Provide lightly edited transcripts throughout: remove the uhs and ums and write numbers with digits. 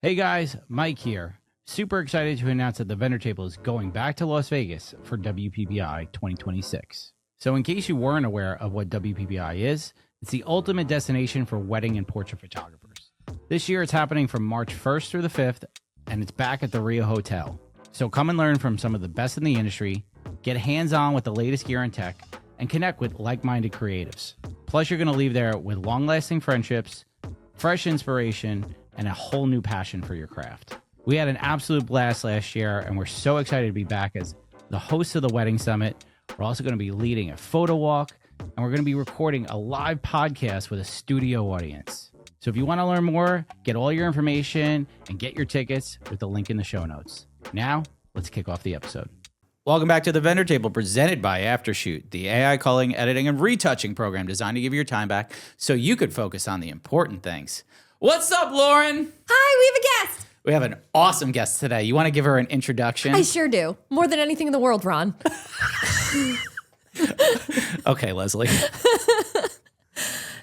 Hey guys, Mike here. Super excited to announce that the vendor table is going back to Las Vegas for WPBI 2026. So in case you weren't aware of what WPBI is, it's the ultimate destination for wedding and portrait photographers. This year it's happening from March 1st through the 5th, and it's back at the Rio Hotel. So come and learn from some of the best in the industry, get hands-on with the latest gear and tech, and connect with like-minded creatives. Plus you're going to leave there with long-lasting friendships, fresh inspiration, and a whole new passion for your craft. We had an absolute blast last year, and we're so excited to be back as the host of the Wedding Summit. We're also going to be leading a photo walk, and we're going to be recording a live podcast with a studio audience. So if you want to learn more, get all your information and get your tickets with the link in the show notes. Now, let's kick off the episode. Welcome back to the Vendor Table, presented by Aftershoot, the AI culling, editing, and retouching program designed to give you your time back so you could focus on the important things. What's up, Lauren? Hi, we have a guest. We have an awesome guest today. You want to give her an introduction? I sure do. More than anything in the world, Ron. Okay, Leslie.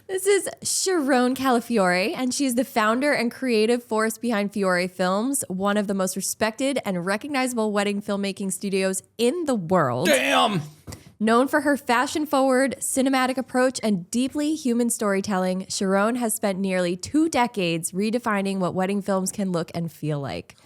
This is Sharrone Calafiore, and she's the founder and creative force behind Fiore Films, one of the most respected and recognizable wedding filmmaking studios in the world. Damn! Known for her fashion-forward, cinematic approach and deeply human storytelling, Sharrone has spent nearly 2 decades redefining what wedding films can look and feel like.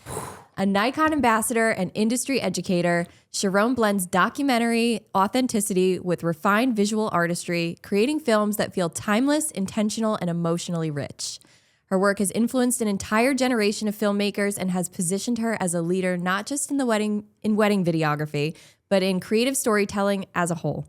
A Nikon ambassador and industry educator, Sharrone blends documentary authenticity with refined visual artistry, creating films that feel timeless, intentional, and emotionally rich. Her work has influenced an entire generation of filmmakers and has positioned her as a leader not just in wedding videography, but in creative storytelling as a whole.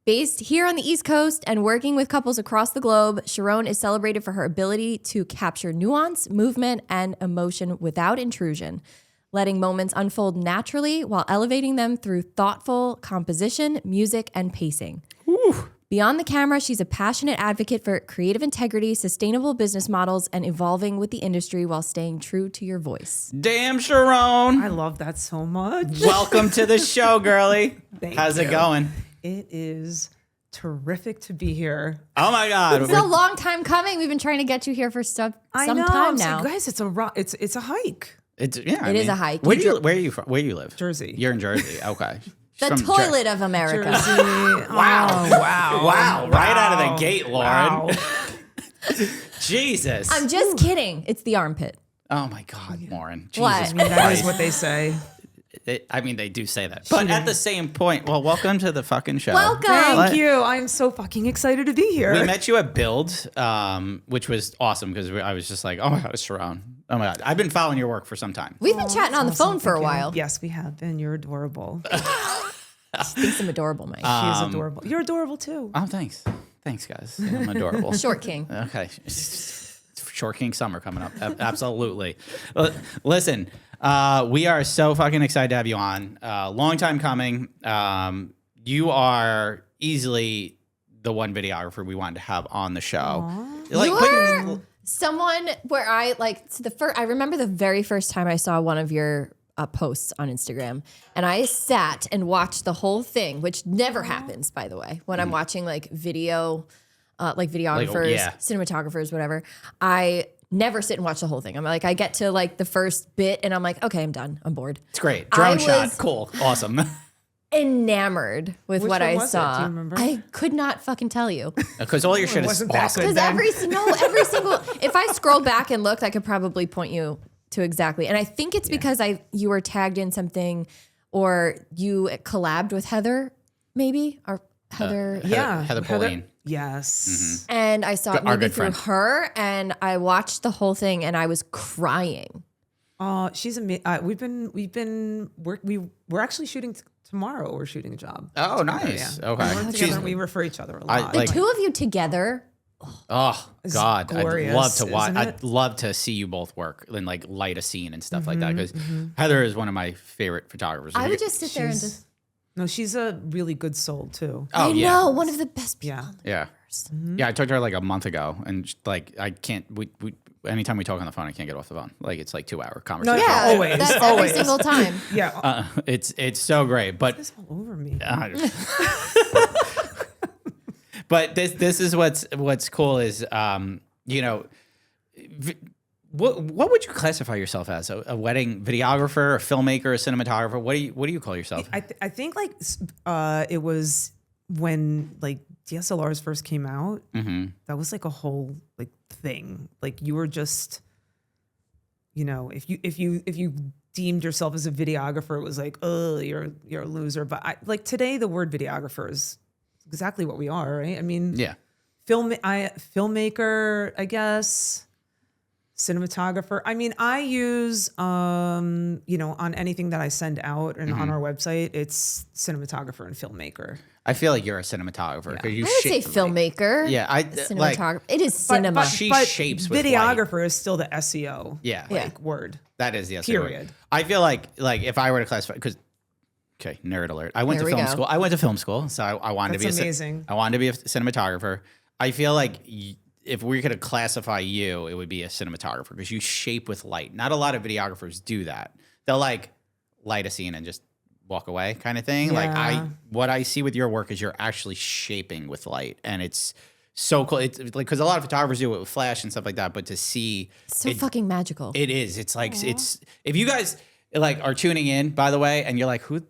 Based here on the East Coast and working with couples across the globe, Sharrone is celebrated for her ability to capture nuance, movement, and emotion without intrusion, letting moments unfold naturally while elevating them through thoughtful composition, music, and pacing. Ooh. Beyond the camera, she's a passionate advocate for creative integrity, sustainable business models, and evolving with the industry while staying true to your voice. Damn, Sharrone. I love that so much. Welcome to the show, girlie. How's it going? It is terrific to be here. Oh my God. It's a long time coming. We've been trying to get you here for some I know. time now. Guys, it's a hike. It is a hike. Where are you from? Where do you live? Jersey. You're in Jersey. Okay. The toilet of America. Jersey. Wow. Wow. Right out of the gate, Lauren. Wow. Jesus. I'm just kidding. It's the armpit. Oh my God, Lauren. Jesus What? I mean, that is what they say. They do say that. But at the same point, well, welcome to the fucking show. Welcome. Thank you. I'm so fucking excited to be here. We met you at Build, which was awesome because I was just like, oh my God, it's Sharrone. Oh my God. I've been following your work for some time. We've been chatting on the phone for a while. Yes, we have been. You're adorable. She thinks I'm adorable, Mike. She is adorable. You're adorable too. Oh, thanks. Thanks, guys. I'm adorable. Short king. Okay. Short King Summer coming up. Absolutely. Listen, we are so fucking excited to have you on. Long time coming. You are easily the one videographer we wanted to have on the show. You're someone where I remember the very first time I saw one of your posts on Instagram, and I sat and watched the whole thing, which never happens, by the way, when I'm watching like video, like videographers, cinematographers, whatever. I never sit and watch the whole thing. I'm like, I get to like the first bit and I'm like, okay, I'm done. I'm bored. It's great. Drone shot. Cool. Awesome. Enamored with Which what one I was it? saw. Do you remember? I could not fucking tell you. Because all your shit is wasn't that awesome. good. Because every single, if I scroll back and looked, I could probably point you to exactly. And I think it's because you were tagged in something, or you collabed with Heather, maybe, or Heather. Heather Pauline. Yes. And I saw it Our maybe good through friend. her, and I watched the whole thing, and I was crying. She's amazing. We're actually shooting tomorrow. We're shooting a job. Oh, nice. Yeah. Okay. We work together and we refer each other a I lot. The like- two of you together. Oh God, glorious, I'd love to watch. isn't it? I'd love to see you both work and like light a scene and stuff like that. Because Heather is one of my favorite photographers. I would just sit there and just. No, she's a really good soul too. Oh I yeah, know, one of the best people. Yeah. in the yeah, universe. yeah. I talked to her like a month ago, and like I can't. We anytime we talk on the phone, I can't get off the phone. Like it's like 2-hour conversation. Yeah, Always, that's always. every single time. Yeah. It's so great, but It's all over me. but this is what's cool is What would you classify yourself as? A wedding videographer, a filmmaker, a cinematographer? What do you call yourself? I think like it was when like DSLRs first came out. That was like a whole like thing. Like you were just, you know, if you deemed yourself as a videographer, it was like, oh, you're a loser. But like today, the word videographer is exactly what we are, right? I mean, Yeah. Filmmaker, I guess. Cinematographer. I mean, I use, you know, on anything that I send out and on our website, it's cinematographer and filmmaker. I feel like you're a cinematographer because you I would say filmmaker. Yeah, cinematographer. It is cinema. But She shapes with videographer is still the SEO. Yeah. Like word. That is the SEO. Period. I feel like if I were to classify, because okay, nerd alert. I went There to we film go. school. I went to film school, so I wanted That's to be amazing. I wanted to be a cinematographer. I feel like if we could classify you, it would be a cinematographer because you shape with light. Not a lot of videographers do that. They'll like light a scene and just walk away kind of thing. Yeah. Like what I see with your work is you're actually shaping with light, and it's so cool. It's like because a lot of photographers do it with flash and stuff like that, but to see so fucking magical. it is. It's like it's if you guys like are tuning in, by the way, and you're like, who?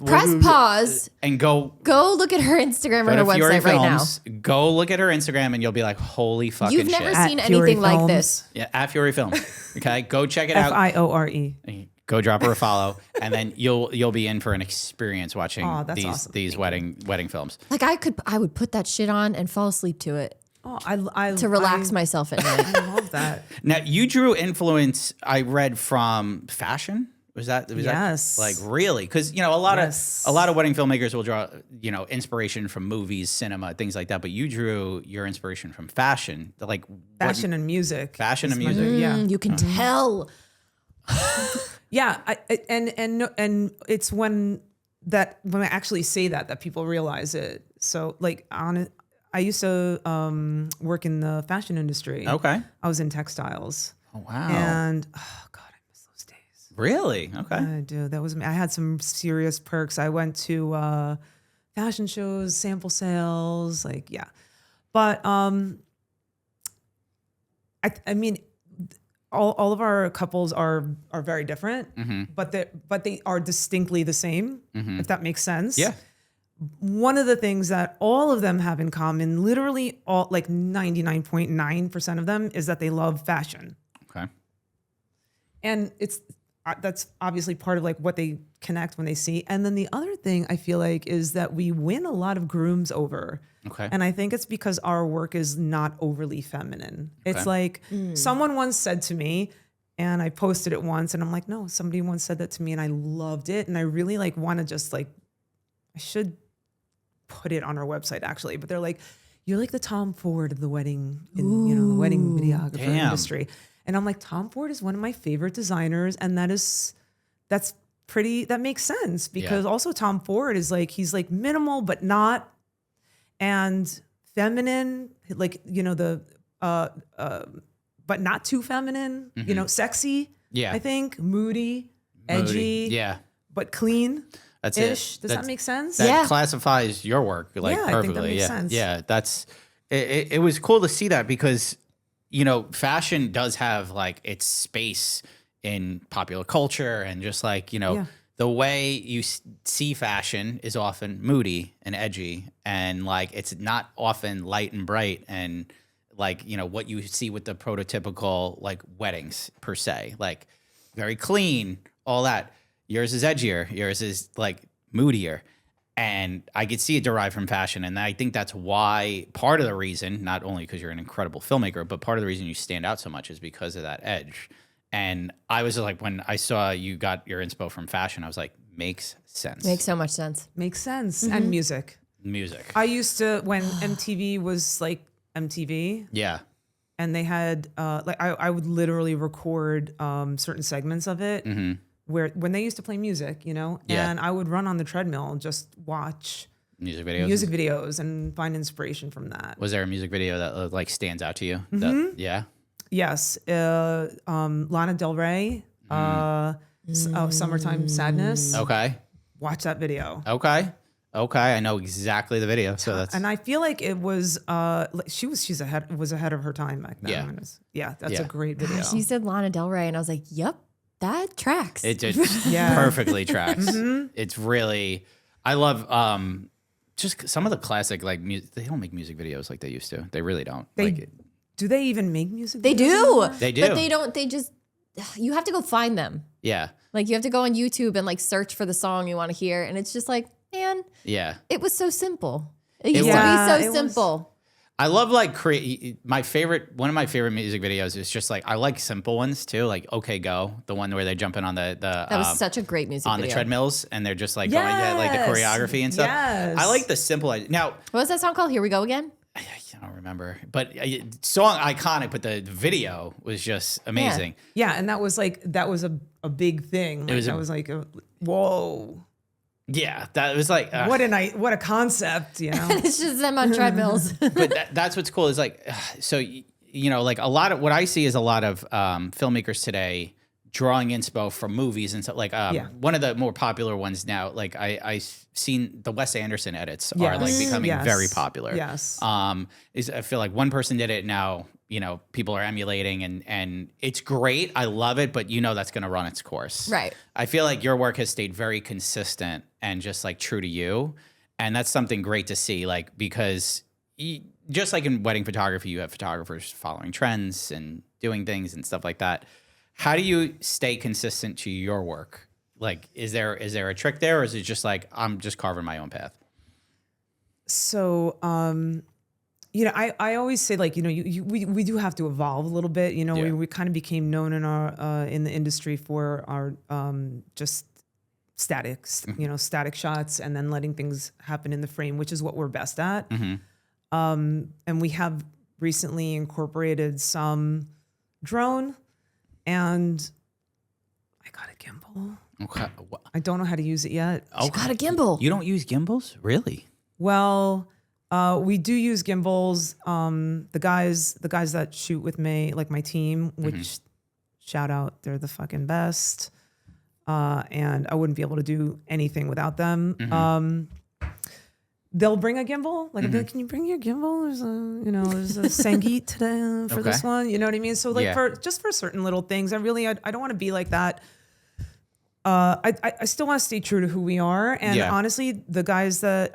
Press pause. And go Go look at her Instagram or her to Fiore website right now. Films. Go look at her Instagram, and you'll be like, holy fucking You've never shit. seen At Fiore anything like Films. this. Yeah, at Fiore Films. Okay, go check it out. FIORE. Go drop her a follow, and then you'll be in for an experience watching that's these awesome. these wedding films. Like I would put that shit on and fall asleep to it Oh, I to relax myself at night. I love that. Now you drew influence. I read from fashion. Was that Yes. like really? Because you know a lot Yes. of wedding filmmakers will draw inspiration from movies, cinema, things like that. But you drew your inspiration from fashion, like Fashion and music. Fashion and is my- music. Yeah. You can tell. Yeah, and it's when I actually say that people realize it. So like I used to work in the fashion industry. Okay. I was in textiles. Oh wow. And oh god, I miss those days. Really? Okay. I do. I had some serious perks. I went to fashion shows, sample sales, like yeah. But I mean all of our couples are very different, but they are distinctly the same, if that makes sense. Yeah. One of the things that all of them have in common, literally all like 99.9% of them, is that they love fashion. Okay. And that's obviously part of like what they connect when they see. And then the other thing I feel like is that we win a lot of grooms over. Okay. And I think it's because our work is not overly feminine. It's like someone once said to me, and I posted it once, and I'm like, no, somebody once said that to me, and I loved it, and I really like want to just like, I should put it on our website actually, but they're like, you're like the Tom Ford of the wedding, the wedding videographer industry. And I'm like, Tom Ford is one of my favorite designers. And that makes sense because also Tom Ford is like, he's like minimal, but not, and feminine, like, but not too feminine, sexy. Yeah. I think moody, edgy, Yeah. but clean. That's Ish. it. Does that make sense? That Yeah. classifies your work like Yeah, I perfectly. think that makes yeah. sense. Yeah. That's it was cool to see that because fashion does have like its space in popular culture and just like, the way you see fashion is often moody and edgy and like it's not often light and bright and like, what you see with the prototypical like weddings per se, like very clean, all that. Yours is edgier. Yours is like moodier. And I could see it derived from fashion. And I think that's why part of the reason, not only because you're an incredible filmmaker, but part of the reason you stand out so much is because of that edge. And I was like, when I saw you got your inspo from fashion, I was like, makes sense. Makes so much sense. Makes sense. And music. Music. I used to, when MTV was like MTV, Yeah. and they had, I would literally record certain segments of it when they used to play music, Yeah. and I would run on the treadmill and just watch Music videos. music videos and find inspiration from that. Was there a music video that like stands out to you? Yeah. Yes. Lana Del Rey, Summertime Sadness. Okay. Watch that video. Okay. Okay, I know exactly the video. So that's And I feel like it was she's ahead of her time back then. That's a great video. Gosh, you said Lana Del Rey, and I was like, yep, that tracks. it just perfectly tracks. It's really I love just some of the classic like music. They don't make music videos like they used to. They really don't. Do they even make music videos? They do. They do. But they don't. They just, you have to go find them. Yeah. Like you have to go on YouTube and like search for the song you want to hear. And it's just like, man, Yeah. it was so simple. It used to Yeah, be so simple. I love like one of my favorite music videos is just like I like simple ones too, like OK Go, the one where they jump in on the That was such a great music on video. the treadmills and they're just like going like the choreography and stuff. Yes. I like the simple. Now What was that song called? Here We Go Again? I don't remember, but song iconic, but the video was just amazing. Yeah, and that was a big thing. Like, that was like whoa. Yeah, that was like What a concept, you know. It's just them on treadmills. but that's what's cool is like so you know like a lot of what I see is a lot of filmmakers today drawing inspo from movies and stuff like one of the more popular ones now like I've seen the Wes Anderson edits are like becoming very popular. Yes. Is I feel like one person did it now, you know, people are emulating and it's great. I love it, but you know that's going to run its course. Right. I feel like your work has stayed very consistent and just like true to you. And that's something great to see, like, because just like in wedding photography, you have photographers following trends and doing things and stuff like that. How do you stay consistent to your work? Like, is there a trick there, or is it just like I'm just carving my own path? So, you know, I always say like, you know, we do have to evolve a little bit. You know, we kind of became known in our in the industry for our just statics, you know, static shots, and then letting things happen in the frame, which is what we're best at. And we have recently incorporated some drone, and I got a gimbal. Okay. I don't know how to use it yet. You got a gimbal. You don't use gimbals? Really? Well, we do use gimbals. The guys that shoot with me, like my team, which shout out, they're the fucking best. And I wouldn't be able to do anything without them. They'll bring a gimbal. Like, I'll be like, can you bring your gimbal? There's a Sangeet today for this one. You know what I mean? So like for certain little things, I don't want to be like that. I still want to stay true to who we are. And honestly, the guys that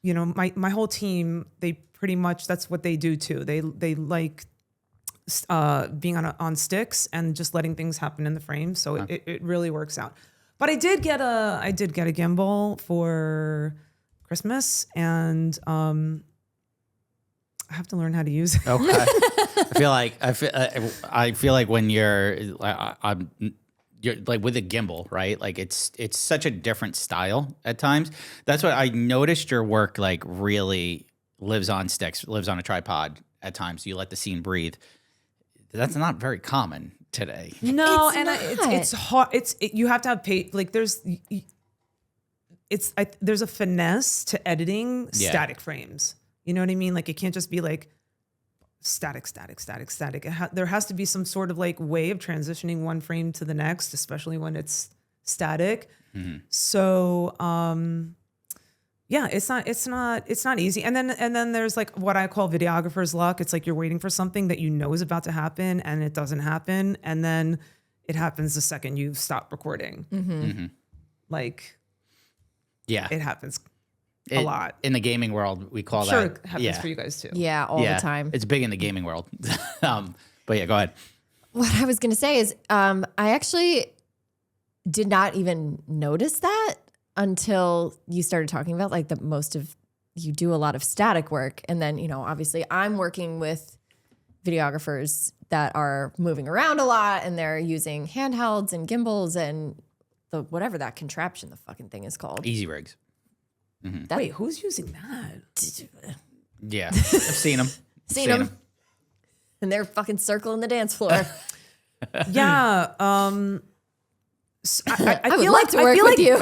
you know, my whole team, they pretty much, that's what they do too. They like being on sticks and just letting things happen in the frame. So it really works out. But I did get a gimbal for Christmas, and I have to learn how to use it. Okay. I feel like when you're like with a gimbal, right? Like it's such a different style at times. That's what I noticed. Your work like really lives on sticks, lives on a tripod at times. You let the scene breathe. That's not very common today. No, It's it's hard. You have to have like there's a finesse to editing static frames. You know what I mean? Like it can't just be like static. There has to be some sort of like way of transitioning one frame to the next, especially when it's static. So it's not easy. And then there's like what I call videographer's luck. It's like you're waiting for something that you know is about to happen and it doesn't happen, and then it happens the second you stop recording. Like it happens a lot. In the gaming world, we call Sure, that. it happens for you guys too. Yeah, all the time. It's big in the gaming world. But yeah, go ahead. What I was going to say is I actually did not even notice that until you started talking about like you do a lot of static work. And then, you know, obviously I'm working with videographers that are moving around a lot and they're using handhelds and gimbals and whatever that contraption, the fucking thing is called. Easy rigs. Wait, who's using that? Yeah, I've seen them. Seen them. And they're fucking circling the dance floor. Yeah. I would like to work with you.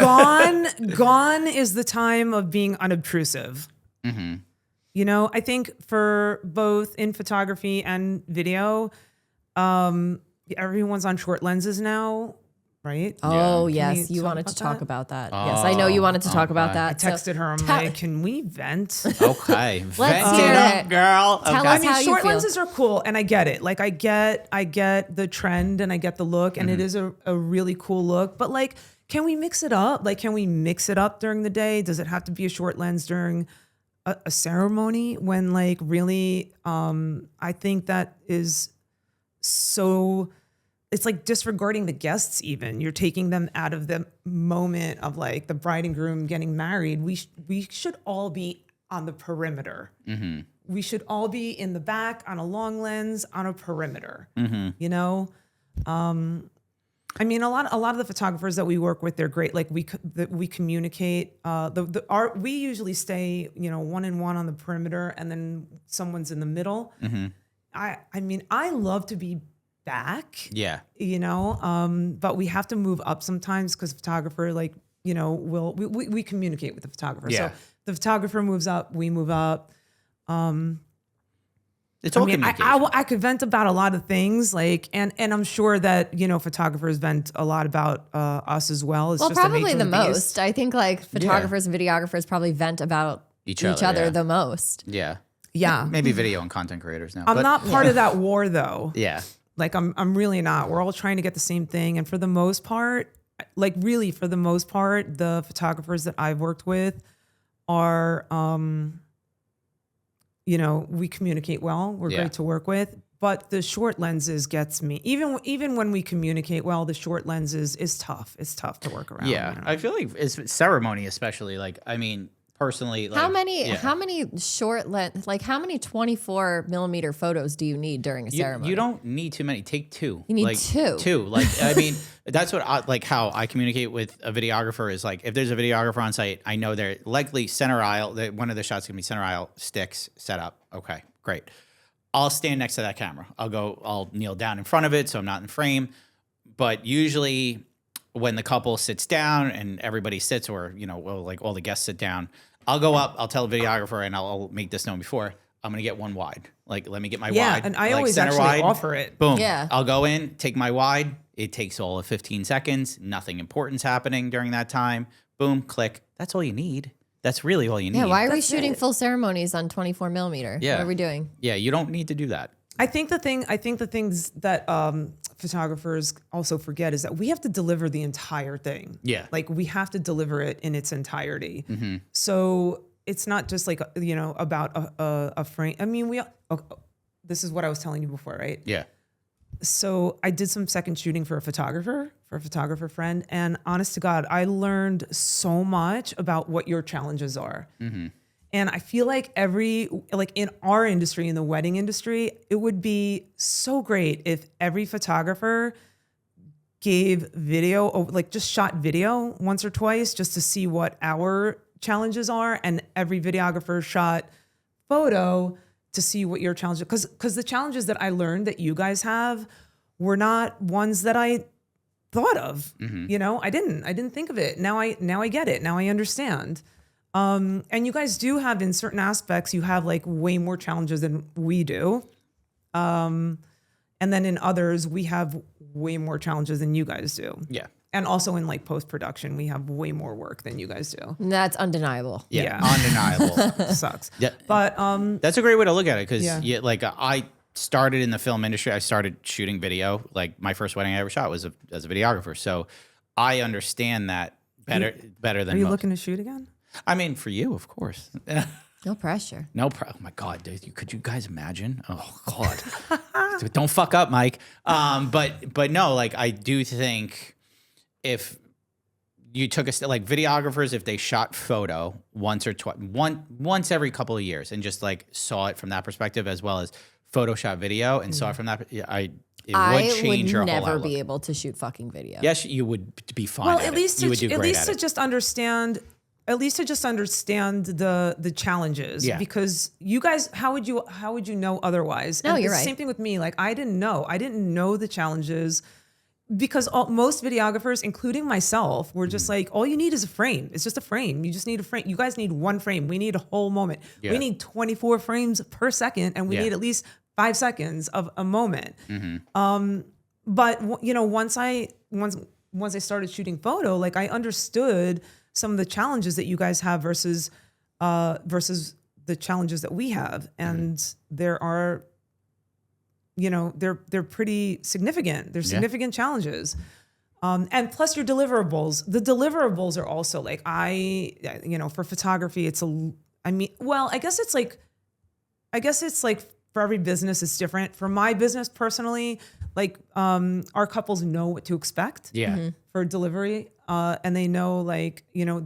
Gone is the time of being unobtrusive. You know, I think for both in photography and video, everyone's on short lenses now. right? Oh, Can yes. we You talk wanted about to talk that? about that. Yes, I know you wanted to talk about that. I texted her. I'm like, can we vent? Okay. Vent hear it it. up, girl. Tell Okay. us I mean, how you short feel. lenses are cool, and I get it. Like, I get the trend, and I get the look, and it is a really cool look. But like, can we mix it up? Like, can we mix it up during the day? Does it have to be a short lens during a ceremony? When like really, I think that is so. It's like disregarding the guests. Even you're taking them out of the moment of like the bride and groom getting married. We should all be on the perimeter. We should all be in the back on a long lens on a perimeter. You know, I mean, a lot of the photographers that we work with, they're great. Like we communicate. We usually stay, you know, 1-on-1 on the perimeter, and then someone's in the middle. I mean, I love to be back. Yeah. You know, but we have to move up sometimes because photographer, like, you know, we communicate with the photographer. Yeah. So the photographer moves up, we move up. It's all I mean, communication. I could vent about a lot of things, like, and I'm sure that, you know, photographers vent a lot about us as well. It's Well, just the probably nature the of beast. most. I think like photographers and videographers probably vent about each other yeah. the most. Yeah. Yeah, Maybe video and content creators now. I'm but, not part of that war though. Yeah. Like I'm really not. We're all trying to get the same thing, and for the most part, like really for the most part, the photographers that I've worked with are, you know, we communicate well. We're great to work with. But the short lenses gets me. Even when we communicate well, the short lenses is tough. It's tough to work around. Yeah. You know? I feel like it's ceremony, especially. Like, I mean, personally, like, How many short lens, like how many 24 millimeter photos do you need during a ceremony? You don't need too many. Take two. You need like, two. Two. Like, I mean, that's what how I communicate with a videographer is like, if there's a videographer on site, I know they're likely center aisle. One of the shots can be center aisle, sticks, set up. Okay, great. I'll stand next to that camera. I'll kneel down in front of it so I'm not in frame. But usually when the couple sits down and everybody sits, or, you know, well, like all the guests sit down, I'll go up, I'll tell the videographer, and I'll make this known before, I'm going to get one wide. Like, let me get my wide. and I like, always center actually wide. offer it. Boom. Yeah. I'll go in, take my wide. It takes all of 15 seconds. Nothing important's happening during that time. Boom, click. That's all you need. That's really all you need. Yeah, why are we That's shooting it. full ceremonies on 24 millimeter? Yeah. What are we doing? Yeah, you don't need to do that. I think the things that photographers also forget is that we have to deliver the entire thing. Yeah. Like we have to deliver it in its entirety. So it's not just like, you know, about a frame. I mean, this is what I was telling you before, right? Yeah. So I did some second shooting for a photographer friend. And honest to God, I learned so much about what your challenges are. And I feel like in our industry, in the wedding industry, it would be so great if every photographer gave video, like just shot video once or twice just to see what our challenges are. And every videographer shot photo to see what your challenges, because the challenges that I learned that you guys have were not ones that I thought of. You know, I didn't think of it. Now I get it. Now I understand. And you guys do have, in certain aspects, you have like way more challenges than we do. And then in others, we have way more challenges than you guys do. Yeah. And also in like post-production, we have way more work than you guys do. That's undeniable. Yeah. Yeah. Undeniable. It sucks. Yeah. But That's a great way to look at it, because Yeah. like I started in the film industry. I started shooting video. Like my first wedding I ever shot was as a videographer. So I understand that better than are you most. looking to shoot again? I mean, for you, of course. No pressure. No problem. Oh my God, dude, could you guys imagine? Oh God, don't fuck up, Mike. But no, like I do think if you took like videographers, if they shot photo once or twice, once every couple of years, and just like saw it from that perspective, as well as Photoshop video and saw it from that, it would change your would whole never outlook. be able to shoot fucking video. Yes, you would be fine. Well, at at it. least you would do at great least at to it. just understand. At least to just understand the challenges, Yeah. because you guys, how would you know otherwise? No, And you're it's the right. Same thing with me. Like I didn't know the challenges, because most videographers, including myself, were just like, all you need is a frame. It's just a frame. You just need a frame. You guys need one frame. We need a whole moment. Yeah. We need 24 frames per second, and we Yeah. need at least 5 seconds of a moment. Mm-hmm. But you know, once once I started shooting photo, like I understood some of the challenges that you guys have versus the challenges that we have. And there are, you know, they're pretty significant. They're significant challenges. And plus your deliverables. The deliverables are also like, you know, for photography, I guess it's like for every business, it's different. For my business personally, like our couples know what to expect for delivery. And they know, like, you know,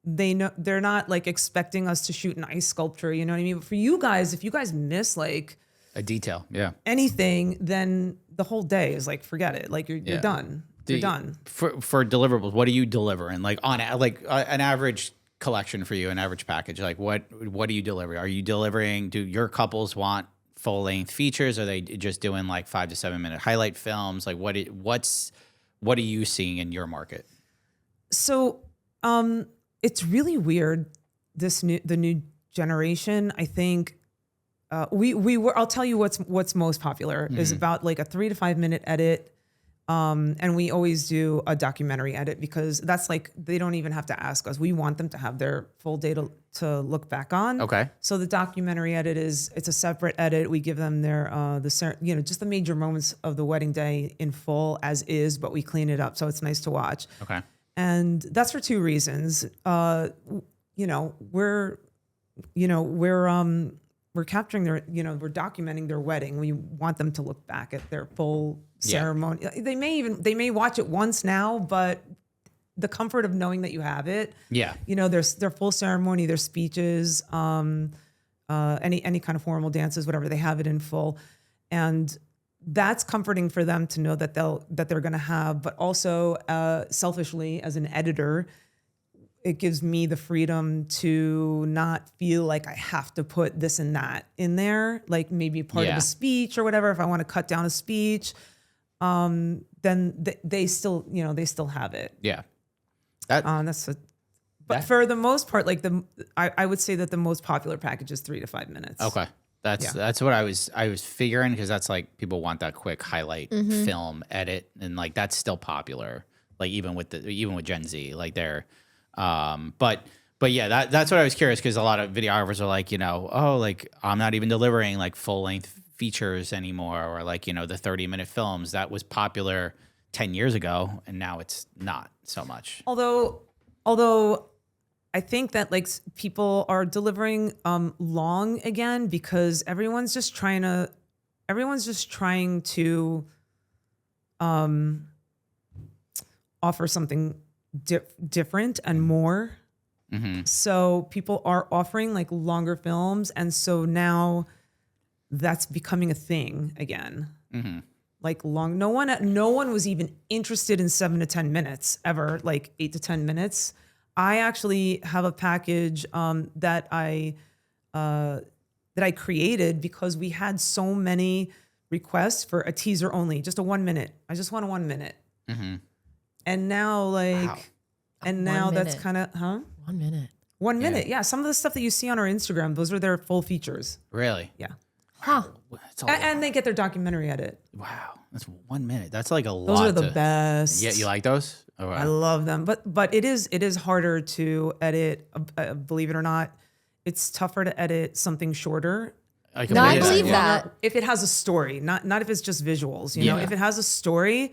they know they're not like expecting us to shoot an ice sculpture, you know what I mean? But for you guys, if you guys miss like a detail, anything, then the whole day is like, forget it. Like you're done. You're done. For deliverables, what do you deliver? And like an average collection for you, an average package, like what do you deliver? Are you delivering, do your couples want full length features? Are they just doing like 5 to 7 minute highlight films? Like what are you seeing in your market? So, it's really weird. The new generation, I think, I'll tell you what's most popular is about like a 3 to 5 minute edit. And we always do a documentary edit because that's like, they don't even have to ask us. We want them to have their full day to look back on. Okay. So the documentary edit it's a separate edit. We give them their, just the major moments of the wedding day in full as is, but we clean it up. So it's nice to watch. Okay. And that's for 2 reasons. We're capturing we're documenting their wedding. We want them to look back at their full ceremony. They may watch it once now, but the comfort of knowing that you have it. Yeah. You know, their full ceremony, their speeches, any kind of formal dances, whatever, they have it in full. And that's comforting for them to know that they're going to have, but also selfishly as an editor, it gives me the freedom to not feel like I have to put this and that in there, like maybe part of a speech or whatever. If I want to cut down a speech, then they still have it. Yeah. But for the most part, like I would say that the most popular package is 3 to 5 minutes. Okay. That's what I was figuring, because that's like people want that quick highlight film edit, and like that's still popular. Like even with Gen Z, like they're, but yeah, that's what I was curious, because a lot of videographers are like, you know, oh, like I'm not even delivering like full length features anymore, or like, you know, the 30-minute films that was popular 10 years ago, and now it's not so much. Although I think that like people are delivering long again, because everyone's just trying to offer something different and more. So people are offering like longer films, and so now that's becoming a thing again. Like long, no one was even interested in 7 to 10 minutes ever, like 8 to 10 minutes. I actually have a package that I created because we had so many requests for a teaser only, just a 1 minute. I just want a 1 minute. And now that's kind of, 1 minute. 1 minute. Yeah. Some of the stuff that you see on our Instagram, those are their full features. Really? Yeah. Huh. And they get their documentary edit. Wow. That's 1 minute. That's like a lot. Those are the best. Yeah. You like those? Oh, wow. I love them. But it is harder to edit. Believe it or not, it's tougher to edit something shorter. I believe that. If it has a story, not if it's just visuals, you know, if it has a story,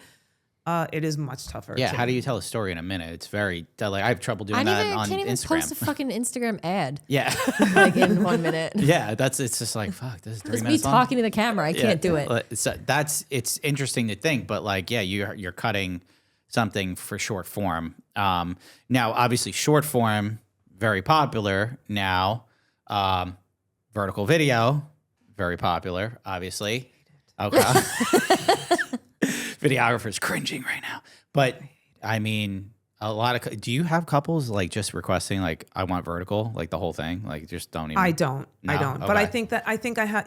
it is much tougher. Yeah. How do you tell a story in a minute? It's very, like, I have trouble doing that on Instagram. I can't even post a fucking Instagram ad. Yeah. Like in 1 minute. Yeah. It's just like, fuck, this is 3 minutes long. It's me talking to the camera. I can't do it. So it's interesting to think, but like, yeah, you're cutting something for short form. Now, obviously short form, very popular now. Vertical video, very popular, obviously. Okay. Videographer's cringing right now. But I mean, do you have couples like just requesting like, I want vertical, like the whole thing? Like just don't even. I don't. Okay. But I think I have,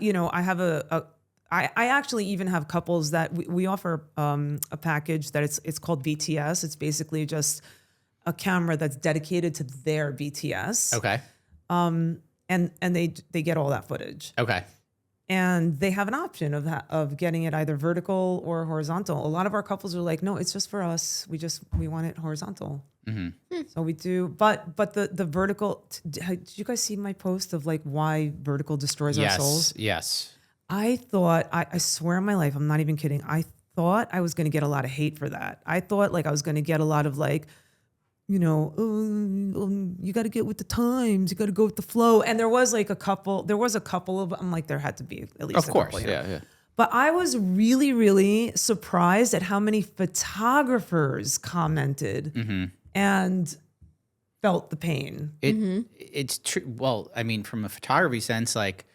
I actually even have couples that we offer a package that it's called BTS. It's basically just a camera that's dedicated to their BTS. Okay. And they get all that footage. Okay. And they have an option of getting it either vertical or horizontal. A lot of our couples are like, no, it's just for us. We want it horizontal. So we do, but the vertical. Did you guys see my post of like why vertical destroys our souls? Yes. I thought, I swear on my life, I'm not even kidding. I thought I was going to get a lot of hate for that. I thought like I was going to get a lot of like, you know, you got to get with the times, you got to go with the flow. And there was a couple of, I'm like, there had to be at least Of a course. couple here. Yeah. But I was really, really surprised at how many photographers commented and felt the pain. It's true. Well, I mean, from a photography sense, like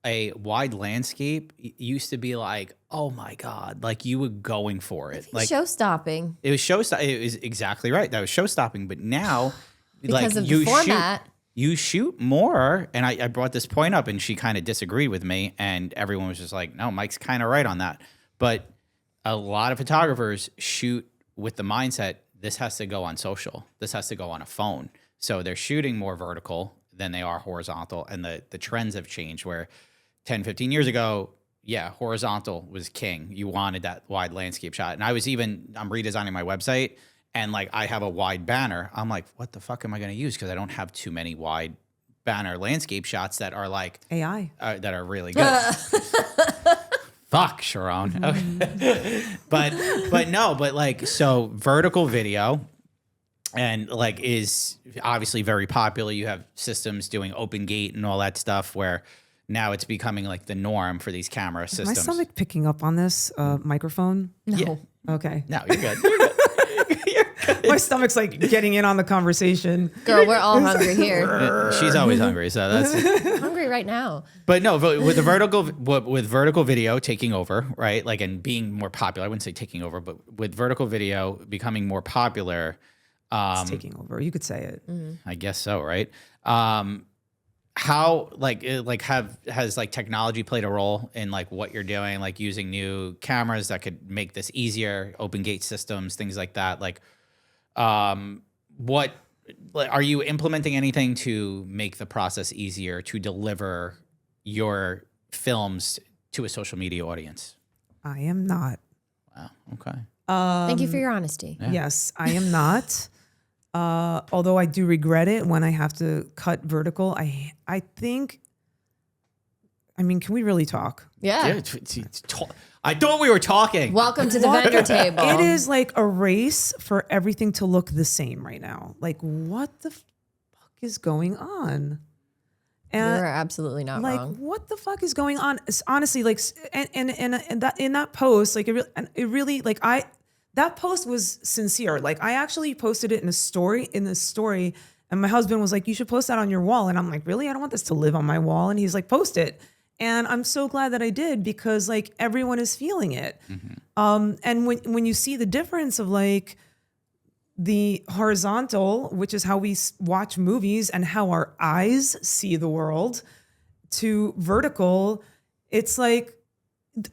a wide landscape used to be like, oh my God, like you were going for it. Like Show stopping. it was it was exactly right. That was show stopping. But now, Because of the format. You shoot more. And I brought this point up and she kind of disagreed with me. And everyone was just like, no, Mike's kind of right on that. But a lot of photographers shoot with the mindset, this has to go on social. This has to go on a phone. So they're shooting more vertical than they are horizontal. And the trends have changed where 10, 15 years ago, yeah, horizontal was king. You wanted that wide landscape shot. And I'm redesigning my website and like I have a wide banner. I'm like, what the fuck am I going to use? Because I don't have too many wide banner landscape shots that are like AI. That are really good. Fuck, Sharrone. Okay. but like, so vertical video and like is obviously very popular. You have systems doing open gate and all that stuff where now it's becoming like the norm for these camera systems. My stomach picking up on this microphone? No. Yeah. Okay. No, you're good. You're good. My stomach's like getting in on the conversation. Girl, we're all hungry here. She's always hungry, so that's. I'm hungry right now. But no, with vertical video taking over, right? Like and being more popular. I wouldn't say taking over, but with vertical video becoming more popular. It's taking over. You could say it. I guess so, right? How has like technology played a role in like what you're doing, like using new cameras that could make this easier, open gate systems, things like that? Like, what are you implementing anything to make the process easier to deliver your films to a social media audience? I am not. Wow. Okay. Thank you for your honesty. Yeah. Yes, I am not. Although I do regret it when I have to cut vertical. I think, I mean, can we really talk? Yeah. I thought we were talking. Welcome to the vendor table. It is like a race for everything to look the same right now. Like, what the fuck is going on? And You're absolutely not like, wrong. what the fuck is going on? It's honestly, like, and that in that post, like, it really, like, that post was sincere. Like, I actually posted it in the story, and my husband was like, "You should post that on your wall." And I'm like, "Really? I don't want this to live on my wall." And he's like, "Post it." And I'm so glad that I did because like everyone is feeling it. And when you see the difference of like the horizontal, which is how we watch movies and how our eyes see the world, to vertical, it's like,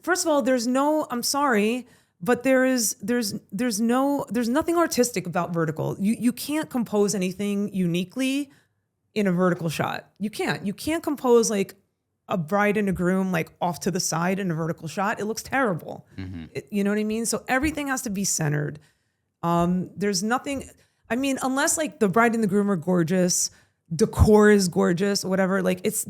first of all, I'm sorry, but there's nothing artistic about vertical. You can't compose anything uniquely in a vertical shot. You can't compose like a bride and a groom like off to the side in a vertical shot. It looks terrible. You know what I mean? So everything has to be centered. There's nothing, I mean, unless like the bride and the groom are gorgeous, decor is gorgeous, whatever. Like it's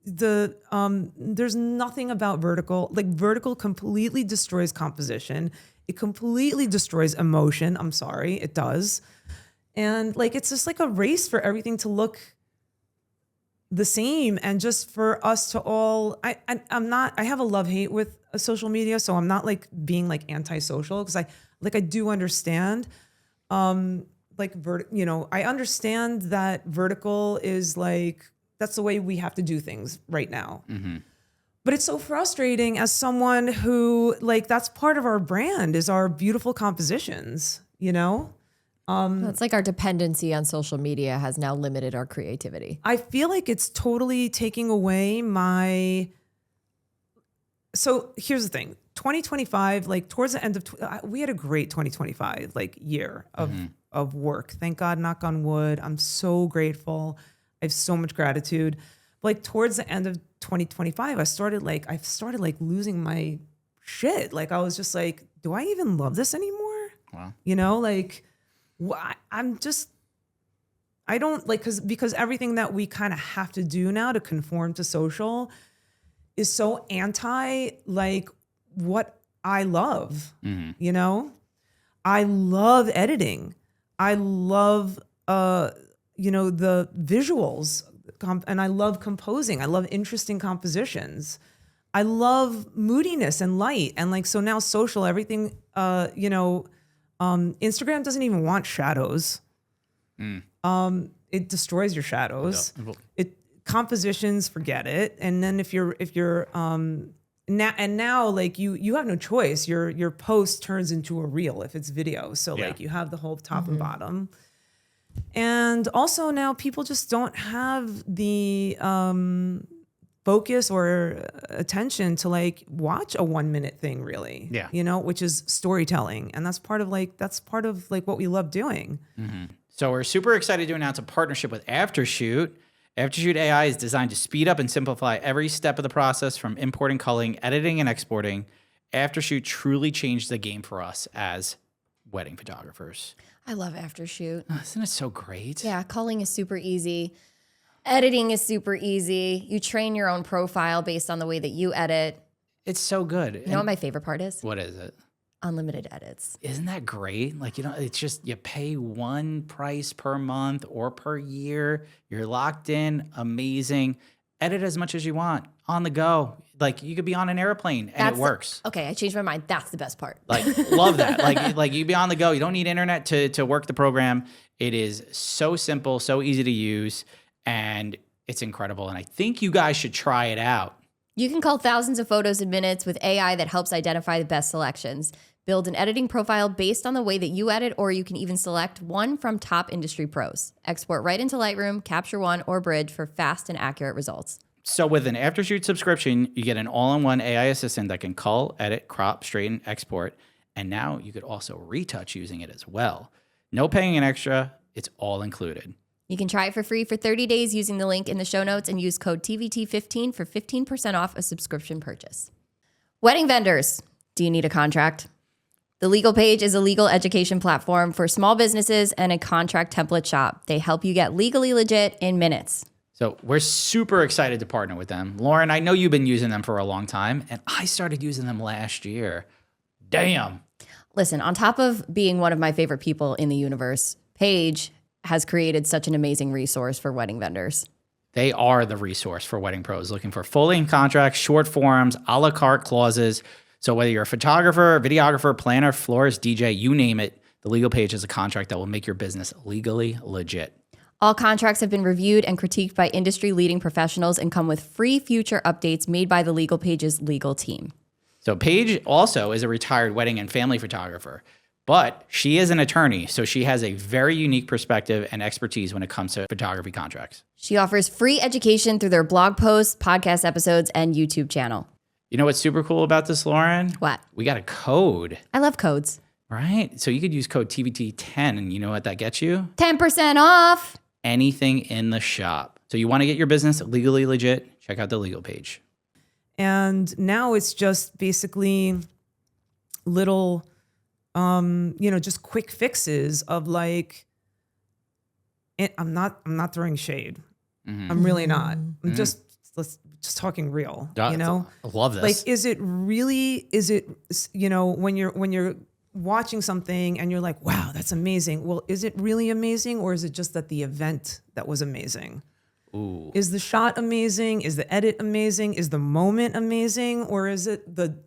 there's nothing about vertical. Like vertical completely destroys composition. It completely destroys emotion. I'm sorry, it does. And like, it's just like a race for everything to look the same. And just for us to all, I have a love-hate with social media. So I'm not like being like antisocial because I do understand, I understand that vertical is like, that's the way we have to do things right now. But it's so frustrating as someone who like, that's part of our brand is our beautiful compositions, you know? It's like our dependency on social media has now limited our creativity. I feel like it's totally taking away so here's the thing, 2025, like towards the end of, we had a great 2025, like year of work. Thank God, knock on wood. I'm so grateful. I have so much gratitude. Like towards the end of 2025, I started like losing my shit. Like, I was just like, do I even love this anymore? Wow. You know, like, I don't like, because everything that we kind of have to do now to conform to social is so anti like what I love. You know, I love editing. I love, you know, the visuals, and I love composing. I love interesting compositions. I love moodiness and light. And like, so now social, everything, you know, Instagram doesn't even want shadows. It destroys your shadows. Compositions, forget it. And then if you're now like you have no choice. Your post turns into a reel if it's video. So like you have the whole top and bottom. And also now people just don't have the focus or attention to like watch a 1 minute thing really. Yeah. You know, which is storytelling. And that's part of like what we love doing. So we're super excited to announce a partnership with Aftershoot. Aftershoot AI is designed to speed up and simplify every step of the process from importing, culling, editing, and exporting. Aftershoot truly changed the game for us as wedding photographers. I love Aftershoot. Isn't it so great? Yeah, culling is super easy. Editing is super easy. You train your own profile based on the way that you edit. It's so good. You know what my favorite part is? What is it? Unlimited edits. Isn't that great? Like, you know, it's just you pay one price per month or per year. You're locked in. Amazing. Edit as much as you want on the go. Like, you could be on an airplane and it works. Okay, I changed my mind. That's the best part. Like, love that. Like you be on the go. You don't need internet to work the program. It is so simple, so easy to use, and it's incredible. And I think you guys should try it out. You can cull thousands of photos in minutes with AI that helps identify the best selections. Build an editing profile based on the way that you edit, or you can even select one from top industry pros. Export right into Lightroom, Capture One, or Bridge for fast and accurate results. So with an Aftershoot subscription, you get an all-in-one AI assistant that can cull, edit, crop, straighten, export, and now you could also retouch using it as well. No paying an extra, it's all included. You can try it for free for 30 days using the link in the show notes and use code TVT15 for 15% off a subscription purchase. Wedding vendors, do you need a contract? The Legal Page is a legal education platform for small businesses and a contract template shop. They help you get legally legit in minutes. So we're super excited to partner with them. Lauren, I know you've been using them for a long time, and I started using them last year. Damn. Listen, on top of being one of my favorite people in the universe, Paige has created such an amazing resource for wedding vendors. They are the resource for wedding pros looking for full-length contracts, short forms, a la carte clauses. So whether you're a photographer, videographer, planner, florist, DJ, you name it, the Legal Page is a contract that will make your business legally legit. All contracts have been reviewed and critiqued by industry-leading professionals and come with free future updates made by the Legal Page's legal team. So Paige also is a retired wedding and family photographer, but she is an attorney, so she has a very unique perspective and expertise when it comes to photography contracts. She offers free education through their blog posts, podcast episodes, and YouTube channel. You know what's super cool about this, Lauren? What? We got a code. I love codes. Right? So you could use code TVT10, and you know what that gets you? 10% off. Anything in the shop. So you want to get your business legally legit? Check out the Legal Page. And now it's just basically little, you know, just quick fixes of like, I'm not throwing shade. I'm really not. I'm just talking real, you know? I love this. Like, is it, you know, when you're watching something and you're like, wow, that's amazing. Well, is it really amazing? Or is it just that the event that was amazing? Ooh. Is the shot amazing? Is the edit amazing? Is the moment amazing? Or is it the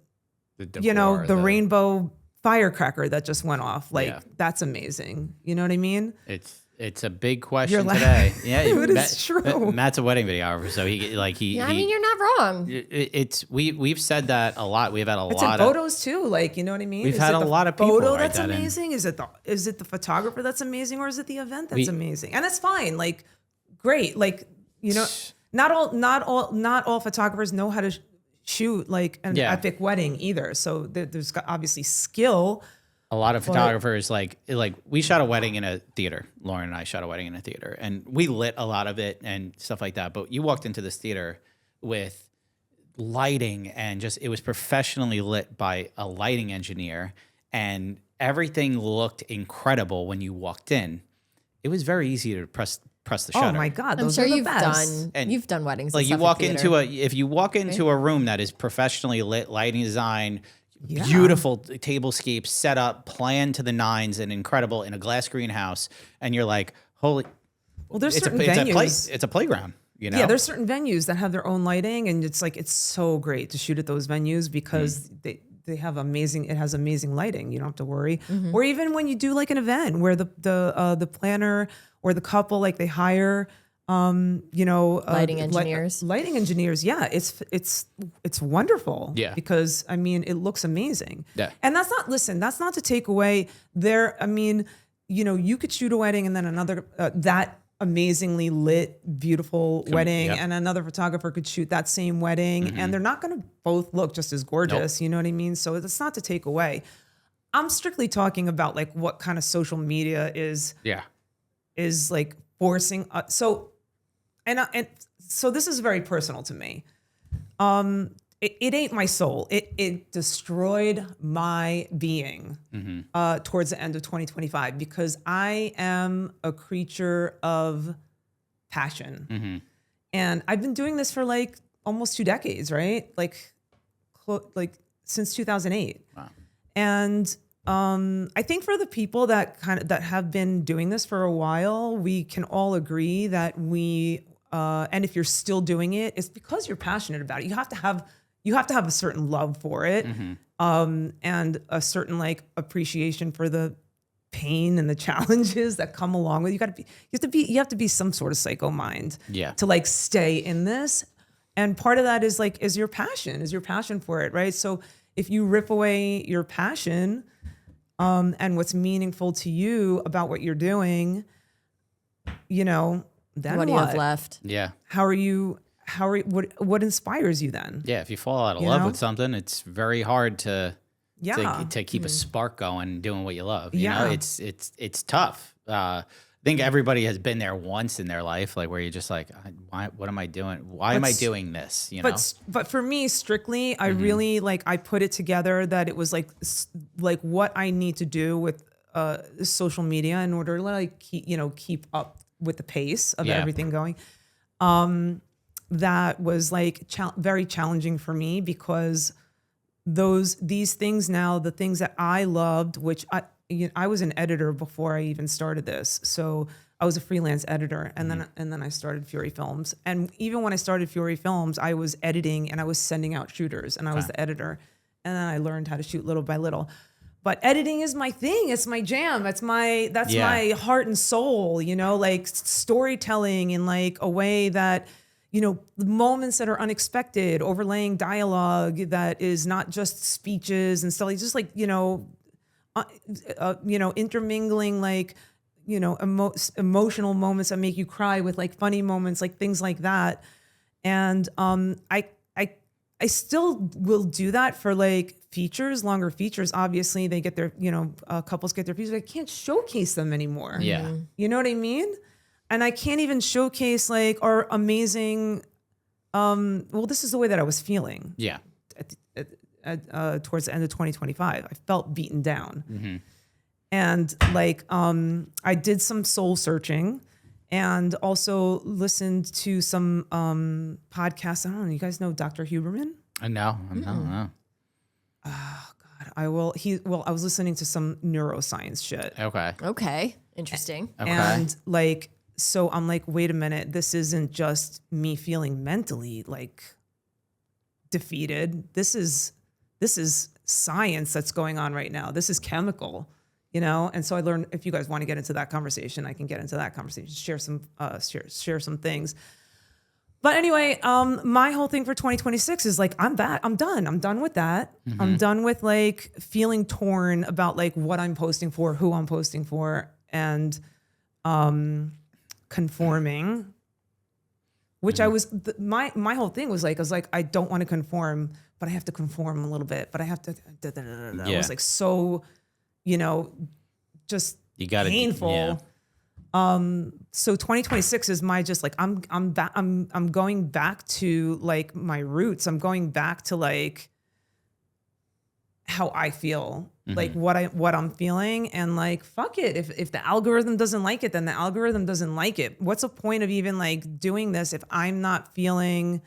you know, the rainbow firecracker that just went off? Like, that's amazing. You know what I mean? It's a big question today. Yeah, it is true. Matt's a wedding videographer, so I mean, you're not wrong. We've said that a lot. We've had a it's lot in of photos too. Like, you know what I mean? We've had a lot of people photo write that's that in. amazing. Is it the photographer that's amazing, or is it the event that's amazing? And it's fine. Like, great. Like, you know, not all photographers know how to shoot like an epic wedding either. So there's obviously skill. A lot of photographers like we shot a wedding in a theater. Lauren and I shot a wedding in a theater, and we lit a lot of it and stuff like that. But you walked into this theater with lighting, and just it was professionally lit by a lighting engineer, and everything looked incredible when you walked in. It was very easy to press the shutter. Oh my God, I'm those sure are the you've best. done weddings. Like and you stuff walk at into theater. if you walk into a room that is professionally lit, lighting design, Yeah. beautiful tablescapes set up, planned to the nines, and incredible in a glass greenhouse, and you're like, holy. Well, there's It's certain a venues. it's a playground. You know? Yeah, there's certain venues that have their own lighting, and it's like it's so great to shoot at those venues because they have amazing lighting. You don't have to worry. Or even when you do like an event where the planner or the couple, like they hire Lighting engineers. Lighting engineers, yeah, it's wonderful. Yeah. Because I mean it looks amazing. Yeah. And that's not to take away their. I mean, you could shoot a wedding and then another that amazingly lit, beautiful wedding, yep. and another photographer could shoot that same wedding, and they're not going to both look just as gorgeous. Nope. You know what I mean? So it's not to take away. I'm strictly talking about like what kind of social media is like forcing. So this is very personal to me. It ate my soul. It destroyed my being towards the end of 2025 because I am a creature of passion. And I've been doing this for like almost 2 decades, right? Like since 2008. Wow. And I think for the people that have been doing this for a while, we can all agree that and if you're still doing it, it's because you're passionate about it. You have to have a certain love for it, and a certain like appreciation for the pain and the challenges that come along with it. You have to be some sort of psycho mind to like stay in this. And part of that is your passion for it, right? So if you rip away your passion, and what's meaningful to you about what you're doing, then What do you have left? Yeah. What inspires you then? Yeah. If you fall out of love with something, it's very hard to keep a spark going doing what you love. You know, it's tough. I think everybody has been there once in their life, like where you're just like, what am I doing? Why am I doing this? You know? But for me, strictly, I really I put it together that it was like what I need to do with social media in order to keep up with the pace of everything going. That was very challenging for me because these things now, the things that I loved, which I was an editor before I even started this. So I was a freelance editor, and then I started Fiore Films. And even when I started Fiore Films, I was editing and I was sending out shooters, and I was the editor. And then I learned how to shoot little by little. But editing is my thing. It's my jam. That's my heart and soul. Like storytelling in like a way that moments that are unexpected, overlaying dialogue that is not just speeches and stuff. Like just like intermingling like emotional moments that make you cry with like funny moments, like things like that. And I still will do that for like features, longer features. Obviously, they get their couples get their features. I can't showcase them anymore. Yeah, you know what I mean. And I can't even showcase like our amazing. Well, this is the way that I was feeling. Yeah. Towards the end of 2025, I felt beaten down, and I did some soul searching, and also listened to some podcasts. I don't know. You guys know Dr. Huberman? No. Oh God, I will. I was listening to some neuroscience shit. Okay. Interesting. And so I'm like, wait a minute, this isn't just me feeling mentally like defeated. This is science that's going on right now. This is chemical, And so I learned, if you guys want to get into that conversation, I can get into that conversation, share some things. But anyway, my whole thing for 2026 is like, I'm back. I'm done. I'm done with that. I'm done with like feeling torn about like what I'm posting for, who I'm posting for, and conforming, which I was, my whole thing was like, I don't want to conform, but I have to conform a little bit, but I have to, It was like, so, just you gotta, painful. So 2026 is my just like I'm going back to like my roots. I'm going back to like how I feel, like what I'm feeling, and like fuck it. If the algorithm doesn't like it, then the algorithm doesn't like it. What's the point of even like doing this if I'm not feeling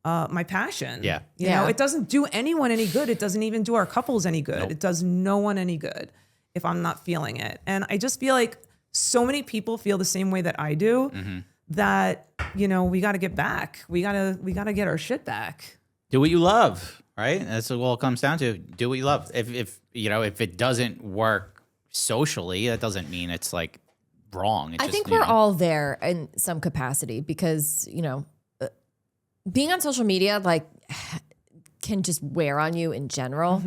my passion? Yeah. You know, it doesn't do anyone any good. It doesn't even do our couples any good. Nope. It does no one any good if I'm not feeling it. And I just feel like so many people feel the same way that I do, that, you know, we got to get back. We got to get our shit back. Do what you love, right? That's what it all comes down to. Do what you love. If you know, if it doesn't work socially, that doesn't mean it's like wrong. I think we're all there in some capacity because, you know, being on social media, like, can just wear on you in general.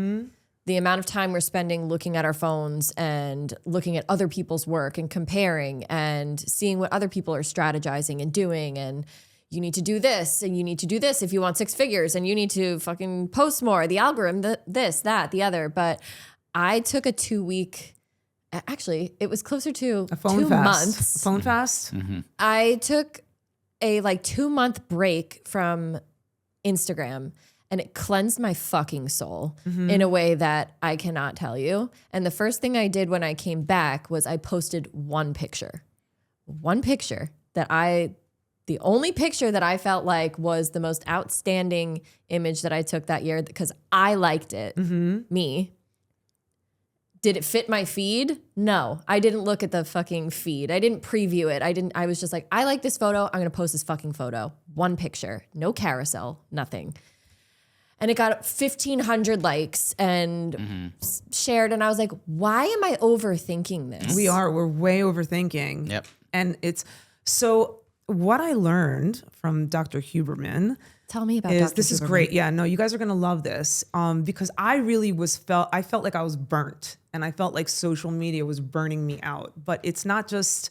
The amount of time we're spending looking at our phones and looking at other people's work and comparing and seeing what other people are strategizing and doing. And you need to do this and you need to do this if you want 6 figures, and you need to fucking post more, the algorithm, this, that, the other. But I took a 2-week, actually, it was closer to a phone 2 fast. months. A phone fast? I took a like 2-month break from Instagram, and it cleansed my fucking soul in a way that I cannot tell you. And the first thing I did when I came back was I posted one picture that the only picture that I felt like was the most outstanding image that I took that year because I liked it, me. Did it fit my feed? No, I didn't look at the fucking feed. I didn't preview it. I was just like, I like this photo. I'm going to post this fucking photo. One picture, no carousel, nothing. And it got 1,500 likes and shared. And I was like, why am I overthinking this? We're way overthinking. Yep. And so what I learned from Dr. Huberman, tell me about is Dr. this is Huberman. great. Yeah, no, you guys are going to love this. Because I really I felt like I was burnt, and I felt like social media was burning me out. But it's not just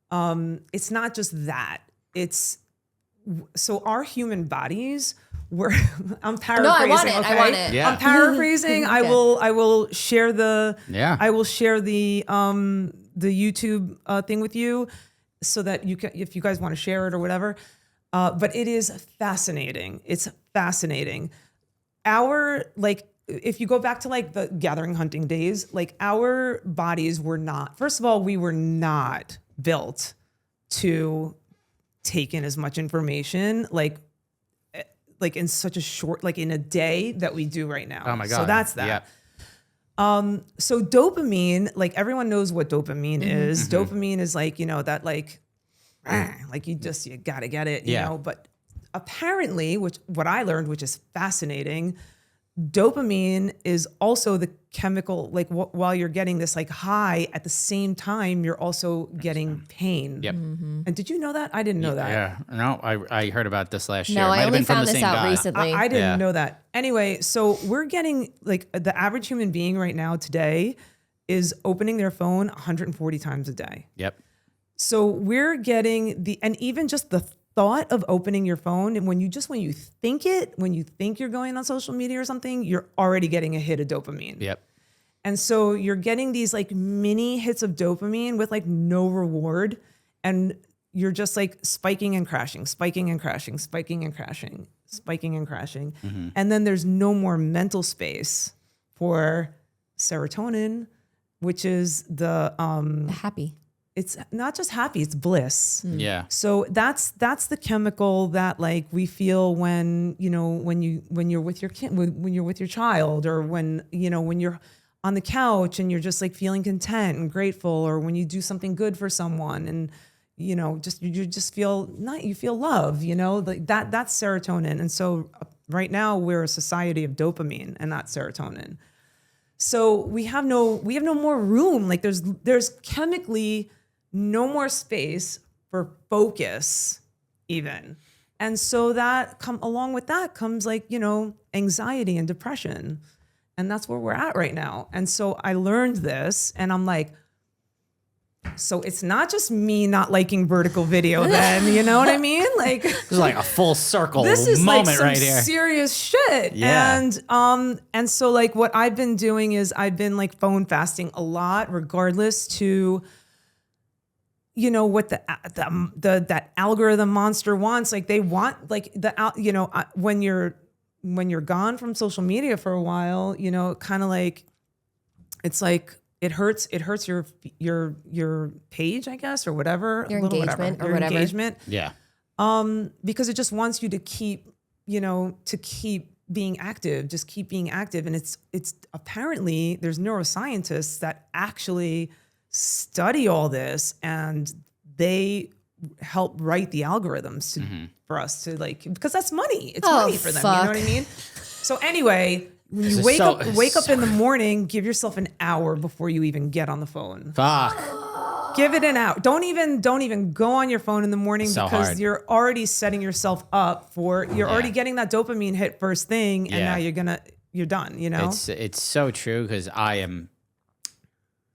that. So our human bodies, I'm paraphrasing. No, I want it. Okay? I want it. Yeah. I'm paraphrasing. Okay. I will share the Yeah. the YouTube thing with you, so that you can, if you guys want to share it or whatever. But it is fascinating. It's fascinating. If you go back to like the gathering hunting days, like our bodies were not, first of all, we were not built to take in as much information, like in such a short, like in a day that we do right now. Oh my God. So that's that. Yeah. So dopamine, like everyone knows what dopamine is. Dopamine is like, you know, that like you gotta get it, you know, but apparently, what I learned, which is fascinating, dopamine is also the chemical, like while you're getting this like high, at the same time, you're also getting pain. Yep. And did you know that? I didn't know that. Yeah. No, I heard about this last year. No, It might I have only been from found the this same out guy. recently. I didn't know that. Anyway, so we're getting like the average human being right now today is opening their phone 140 times a day. Yep. So we're getting and even just the thought of opening your phone, and when you think you're going on social media or something, you're already getting a hit of dopamine. Yep. And so you're getting these like mini hits of dopamine with like no reward, and you're just like spiking and crashing, spiking and crashing, spiking and crashing, spiking and crashing. And then there's no more mental space for serotonin, which is the Happy. it's not just happy, it's bliss. Yeah. So that's the chemical that like we feel when you're with your kid, when you're with your child, or when you're on the couch and you're just like feeling content and grateful, or when you do something good for someone and you feel love, like that's serotonin. And so right now we're a society of dopamine and not serotonin. So we have no more room. Like there's chemically no more space for focus even. And so along with that comes like, anxiety and depression. And that's where we're at right now. And so I learned this and I'm like, so it's not just me not liking vertical video then, you know what I mean? Like This is like a full circle this is moment like some right here. serious shit. Yeah. And so like what I've been doing is I've been like phone fasting a lot, regardless to, you know, what that algorithm monster wants. Like they want like when you're gone from social media for a while, you know, kind of like, it's like, it hurts your page, I guess, or whatever. Your engagement or whatever. Engagement. Yeah. Because it just wants you to keep being active, just keep being active. And it's apparently there's neuroscientists that actually study all this, and they help write the algorithms for us to like, because that's money. It's money for them. Fuck. You know what I mean? So anyway, when you wake up in the morning, give yourself an hour before you even get on the phone. Fuck. Give it an hour. Don't even go on your phone in the morning, because you're already setting yourself up for, you're already getting that dopamine hit first thing, and now you're done, you know? It's so true, because I am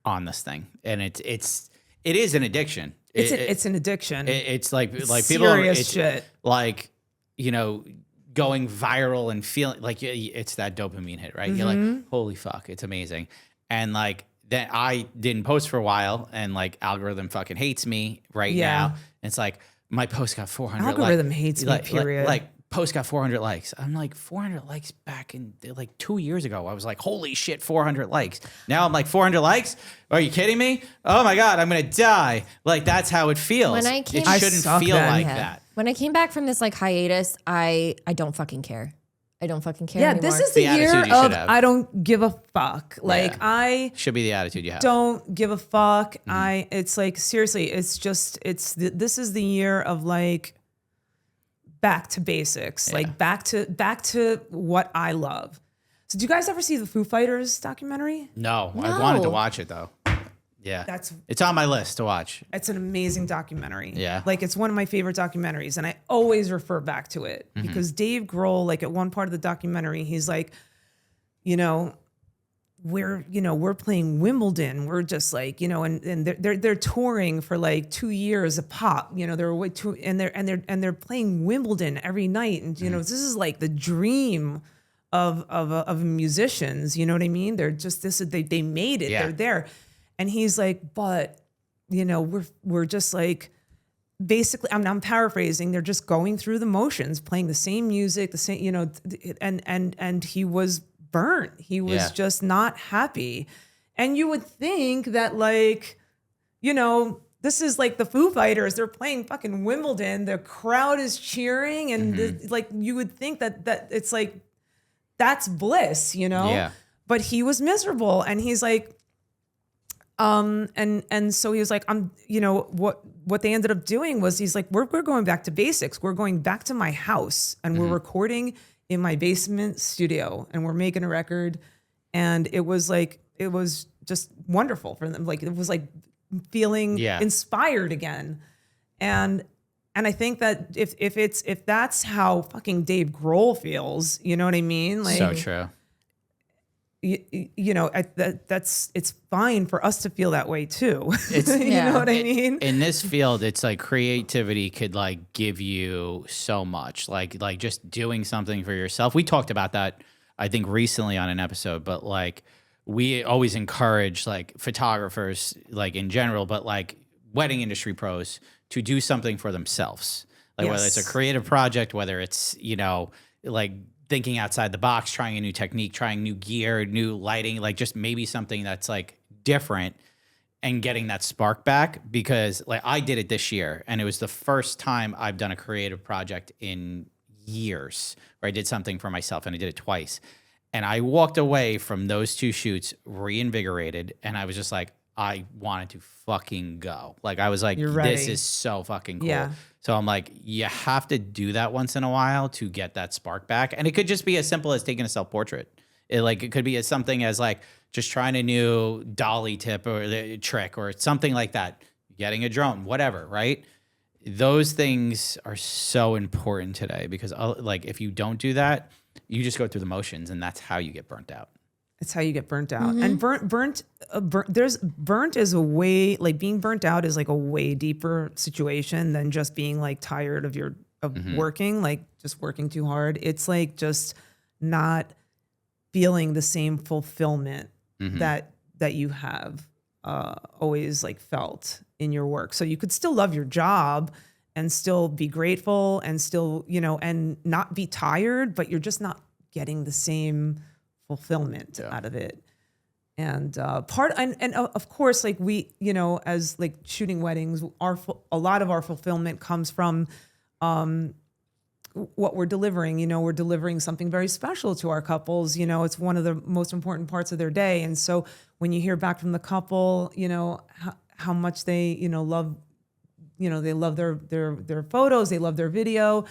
on this thing, and it is an addiction. It's an addiction. It's like people, serious shit. Like, you know, going viral and feeling like it's that dopamine hit, right? You're like, holy fuck, it's amazing. And like, then I didn't post for a while, and like algorithm fucking hates me now. It's like my post got 400 algorithm hates me, period. Like post got 400 likes. I'm like, 400 likes back in like 2 years ago. I was like, holy shit, 400 likes. Now I'm like, 400 likes? Are you kidding me? Oh my God, I'm going to die. Like, that's how it feels. It shouldn't feel like that. When I came back from this like hiatus, I don't fucking care. I don't fucking care anymore. This is the year of I don't give a fuck. Like I should be the attitude you have. Don't give a fuck. It's like, seriously, it's just, this is the year of like, back to basics, like back to what I love. So do you guys ever see the Foo Fighters documentary? No. I wanted to watch it though. Yeah. It's on my list to watch. It's an amazing documentary. Yeah. Like it's one of my favorite documentaries, and I always refer back to it because Dave Grohl, like at one part of the documentary, he's like, you know, we're playing Wimbledon. We're just like, you know, and they're touring for like 2 years a pop. You know, they're playing Wimbledon every night, and you know, this is like the dream of musicians. You know what I mean? They're just they made it. Yeah. They're there, and he's like, but you know, we're just like, basically, I'm paraphrasing. They're just going through the motions, playing the same music, the same, you know, and he was burnt. He was just not happy. And you would think that, like, you know, this is like the Foo Fighters. They're playing fucking Wimbledon. The crowd is cheering. And like, you would think that it's like, that's bliss, you know? Yeah. But he was miserable. And he's like, and so he was like, you know, what they ended up doing was he's like, we're going back to basics. We're going back to my house, and we're recording in my basement studio, and we're making a record. And it was just wonderful for them. Like, it was like feeling inspired again. And I think that if that's how fucking Dave Grohl feels, you know what I mean? Like, so true. You know, it's fine for us to feel that way too. You know what I mean? In this field, it's like creativity could like give you so much, like just doing something for yourself. We talked about that, I think, recently on an episode, but like we always encourage like photographers, like in general, but like wedding industry pros to do something for themselves. Like whether it's a creative project, whether it's, you know, like thinking outside the box, trying a new technique, trying new gear, new lighting, like just maybe something that's like different, and getting that spark back. Because like I did it this year, and it was the first time I've done a creative project in years where I did something for myself, and I did it twice. And I walked away from those 2 shoots reinvigorated, and I was just like, I wanted to fucking go. Like I was like, this is so fucking cool. Yeah. So I'm like, you have to do that once in a while to get that spark back. And it could just be as simple as taking a self-portrait. It could be as something as like just trying a new dolly tip or trick or something like that. Getting a drone, whatever, right? Those things are so important today, because like if you don't do that, you just go through the motions, and that's how you get burnt out. It's how you get burnt out. And burnt is a way, like being burnt out is like a way deeper situation than just being like tired of working, like just working too hard. It's like just not feeling the same fulfillment that you have always like felt in your work. So you could still love your job and still be grateful and still, you know, and not be tired, but you're just not getting the same fulfillment out of it. And and of course, like we, you know, as like shooting weddings, a lot of our fulfillment comes from what we're delivering. You know, we're delivering something very special to our couples. You know, it's one of the most important parts of their day. And so when you hear back from the couple, you know, how much they, you know, love, you know, they love their photos, they love their video.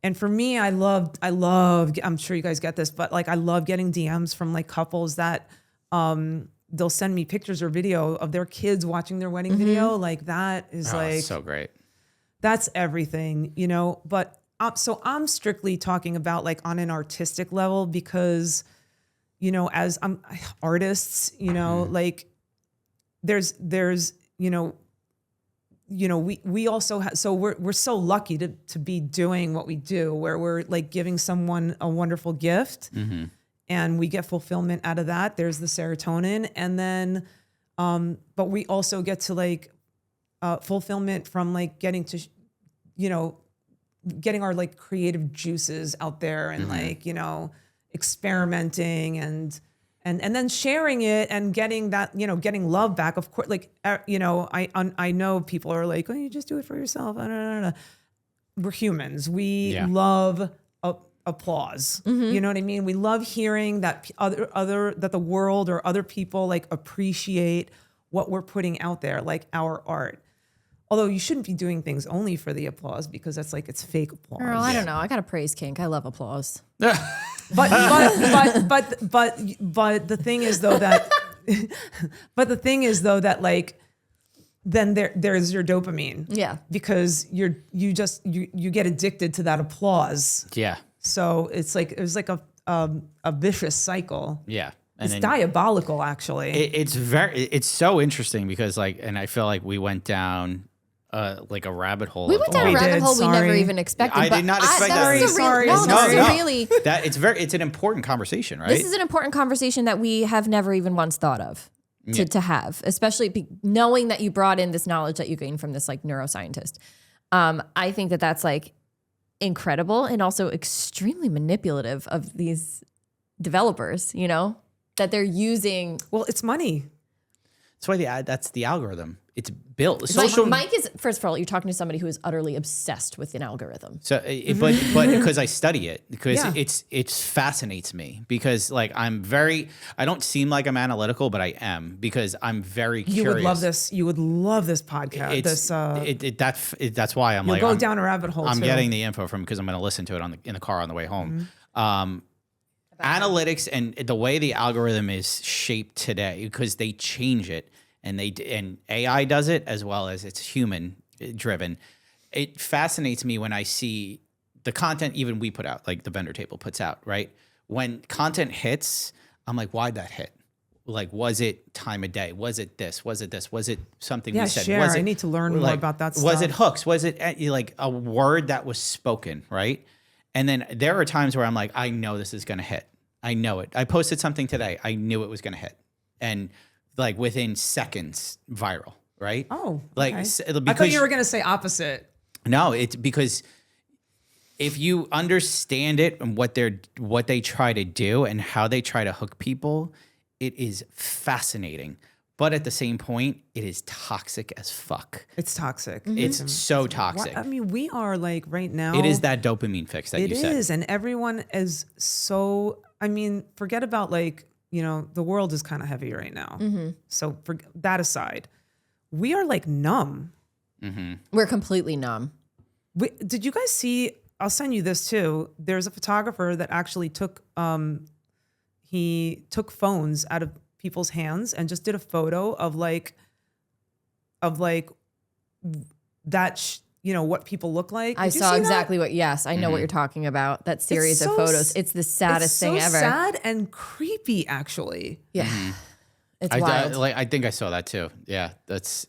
And for me, I love, I'm sure you guys get this, but like, I love getting DMs from like couples that, they'll send me pictures or video of their kids watching their wedding video. Like that is like, so great. That's everything, you know, but so I'm strictly talking about like on an artistic level because, you know, as artists, you know, like there's, you know, we also have, so we're so lucky to be doing what we do, where we're like giving someone a wonderful gift and we get fulfillment out of that. There's the serotonin. And then, but we also get to like, fulfillment from like getting to, you know, getting our like creative juices out there and like, you know, experimenting and then sharing it and getting that, you know, getting love back. Of course, like, you know, I know people are like, oh, you just do it for yourself. No. We're humans. We love applause. You know what I mean? We love hearing that that the world or other people like appreciate what we're putting out there, like our art. Although you shouldn't be doing things only for the applause because that's like, it's fake applause. Girl, I don't know. I got a praise kink. I love applause. But the thing is though that like then there's your dopamine. Yeah. Because you get addicted to that applause. Yeah. So it's like a vicious cycle. Yeah. And it's diabolical actually. It's so interesting because like, and I feel like we went down like a rabbit hole. We went down a rabbit hole we never even expected. I did not expect that. Sorry. Really. It's an important conversation, right? This is an important conversation that we have never even once thought of to have, especially knowing that you brought in this knowledge that you gained from this like neuroscientist. I think that that's like incredible and also extremely manipulative of these developers, you know, that they're using. Well, it's money. That's why that's the algorithm. It's built. Mike is, first of all, you're talking to somebody who is utterly obsessed with an algorithm. So, but because I study it, because it fascinates me because like I don't seem like I'm analytical, but I am because I'm very curious. You would love this. You would love this podcast. That's why I'm You'll go down a rabbit hole. I'm getting the info from because I'm going to listen to it in the car on the way home. Analytics and the way the algorithm is shaped today, because they change it. And AI does it as well as it's human driven. It fascinates me when I see the content even we put out, like the vendor table puts out, right? When content hits, I'm like, why'd that hit? Like, was it time of day? Was it this? Was it this? Was it something we said? I need to learn more about that stuff. Was it hooks? Was it like a word that was spoken, right? And then there are times where I'm like, I know this is going to hit. I know it. I posted something today. I knew it was going to hit. And like within seconds, viral, right? Oh, like I thought you were going to say opposite. No, it's because if you understand it and what they try to do and how they try to hook people, it is fascinating. But at the same point, it is toxic as fuck. It's toxic. It's so toxic. I mean, we are like right now. It is that dopamine fix that you said. It is, and everyone is so. I mean, forget about like. You know, the world is kind of heavy right now. So for that aside, we are like numb. We're completely numb. Did you guys see, I'll send you this too. There's a photographer that actually took phones out of people's hands and just did a photo of that, you know, what people look like. I saw exactly what, yes, I know what you're talking about. That series of photos. It's the saddest thing ever. It's sad and creepy, actually. Yeah. It's wild. I think I saw that too. Yeah, it's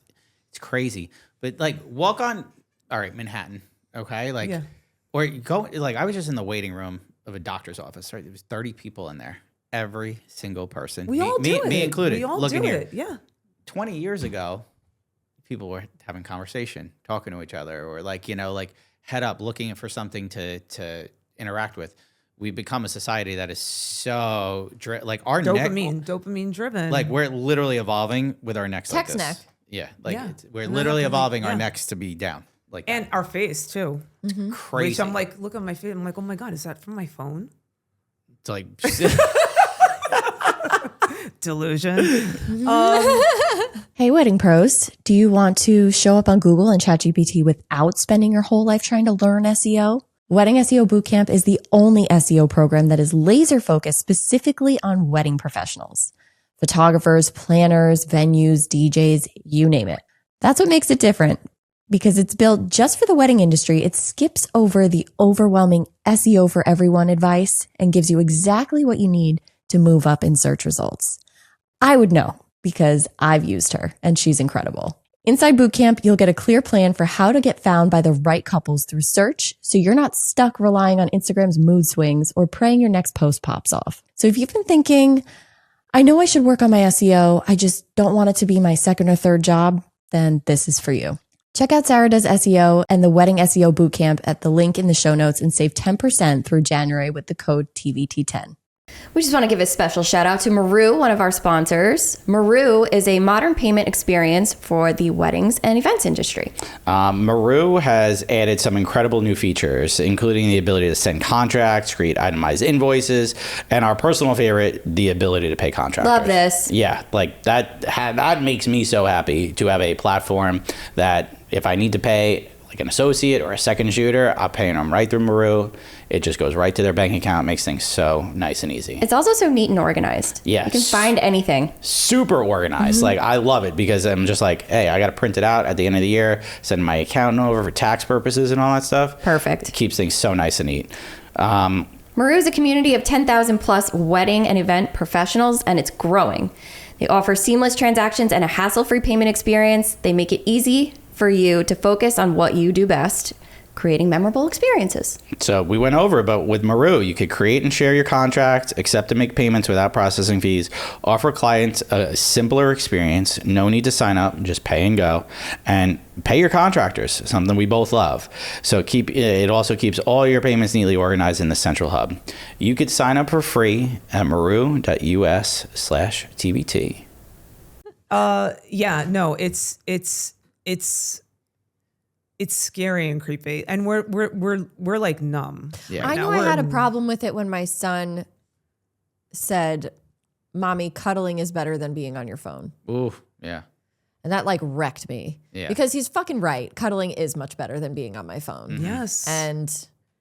crazy. But like walk on, all right, Manhattan, okay? Like, or you go, like I was just in the waiting room of a doctor's office, right? There was 30 people in there. Every single person. Me included. We all looking do here. It. Yeah. 20 years ago, people were having conversation, talking to each other, or like, like head up, looking for something to interact with. We've become a society that is so like our dopamine driven. Like we're literally evolving with our necks Text like this. neck. Yeah, like we're literally evolving our necks to be down, like and our face too. It's crazy. Which I'm like, look at my face. I'm like, oh my god, is that from my phone? It's like delusion. Hey, wedding pros, do you want to show up on Google and ChatGPT without spending your whole life trying to learn SEO? Wedding SEO Bootcamp is the only SEO program that is laser focused specifically on wedding professionals. Photographers, planners, venues, DJs, you name it. That's what makes it different. Because it's built just for the wedding industry, it skips over the overwhelming SEO for everyone advice and gives you exactly what you need to move up in search results. I would know because I've used her and she's incredible. Inside Bootcamp, you'll get a clear plan for how to get found by the right couples through search, so you're not stuck relying on Instagram's mood swings or praying your next post pops off. So if you've been thinking, I know I should work on my SEO, I just don't want it to be my second or third job, then this is for you. Check out Sarah Does SEO and the Wedding SEO Bootcamp at the link in the show notes and save 10% through January with the code TVT10. We just want to give a special shout out to Maru, one of our sponsors. Maru is a modern payment experience for the weddings and events industry. Maru has added some incredible new features, including the ability to send contracts, create itemized invoices, and our personal favorite, the ability to pay contractors. Love this. Yeah, like that makes me so happy to have a platform that if I need to pay like an associate or a second shooter, I'm paying them right through Maru. It just goes right to their bank account, makes things so nice and easy. It's also so neat and organized. Yes. You can find anything. Super organized. Like, I love it because I'm just like, hey, I got to print it out at the end of the year, send my accountant over for tax purposes and all that stuff. Perfect. It keeps things so nice and neat. Maru is a community of 10,000 plus wedding and event professionals, and it's growing. They offer seamless transactions and a hassle-free payment experience. They make it easy for you to focus on what you do best, creating memorable experiences. So we went over, but with Maru, you could create and share your contract, accept and make payments without processing fees, offer clients a simpler experience, no need to sign up, just pay and go, and pay your contractors, something we both love. So it also keeps all your payments neatly organized in the central hub. You could sign up for free at maru.us/TBT. Yeah, no, it's scary and creepy, and we're like numb. Yeah. I know I had a problem with it when my son said, "Mommy, cuddling is better than being on your phone." Ooh, yeah. And that like wrecked me. Yeah. Because he's fucking right. Cuddling is much better than being on my phone. Mm-hmm. Yes. And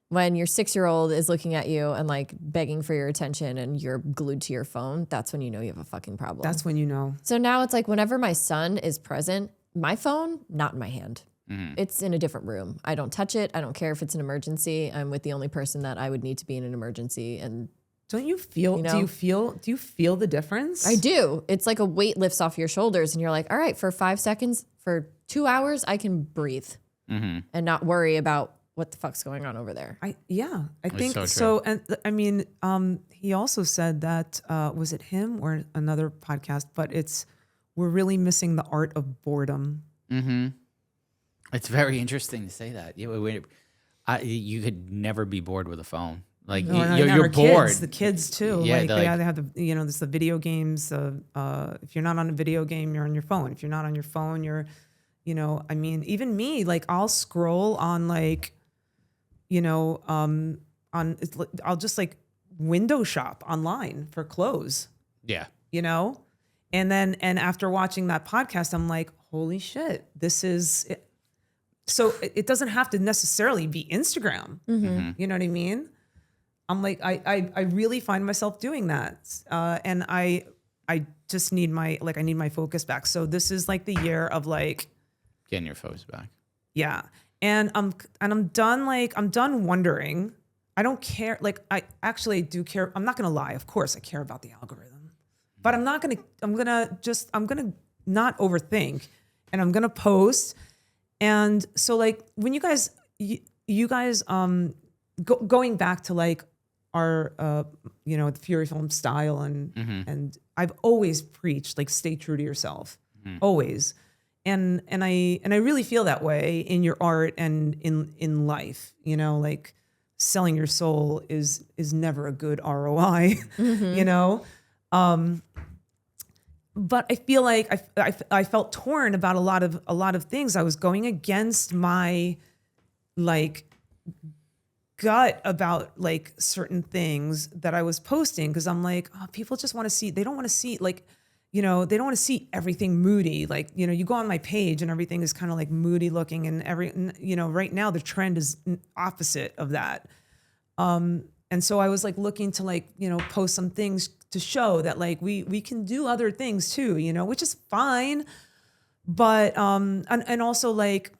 when your 6-year-old is looking at you and like begging for your attention and you're glued to your phone, that's when you know you have a fucking problem. That's when you know. So now it's like whenever my son is present, my phone, not in my hand. Mm-hmm. It's in a different room. I don't touch it. I don't care if it's an emergency. I'm with the only person that I would need to be in an emergency. And don't you feel, do you feel the difference? I do. It's like a weight lifts off your shoulders and you're like, all right, for 5 seconds, for 2 hours, I can breathe and not worry about what the fuck's going on over there. I think so so. And I mean, he also said that, was it him or another podcast, but we're really missing the art of boredom. Mm-hmm. It's very interesting to say that. You could never be bored with a phone. Like you're bored. The kids too. Yeah, like they have the there's the video games. If you're not on a video game, you're on your phone. If you're not on your phone, you're, I mean, even me, like I'll scroll on like, I'll just like window shop online for clothes. Yeah. And after watching that podcast, I'm like, holy shit, this is it. So it doesn't have to necessarily be Instagram. Mm-hmm. You know what I mean? I'm like, I really find myself doing that. And I just need I need my focus back. So this is like the year of like getting your focus back. Yeah. And I'm done. Like, I'm done wondering. I don't care. Like, I actually do care. I'm not going to lie. Of course I care about the algorithm, but I'm going to not overthink, and I'm going to post. And so like when you guys going back to like our, the Fiore film style and I've always preached like, stay true to yourself. always. And I really feel that way in your art and in life, you know, like selling your soul is never a good ROI, you know? But I feel like I felt torn about a lot of things. I was going against my like gut about like certain things that I was posting, because I'm like, oh, people just want to see, they don't want to see like, you know, they don't want to see everything moody. Like, you know, you go on my page and everything is kind of like moody looking, and you know, right now the trend is opposite of that. And so I was like looking to like, you know, post some things to show that like we can do other things too, you know, which is fine. But and also like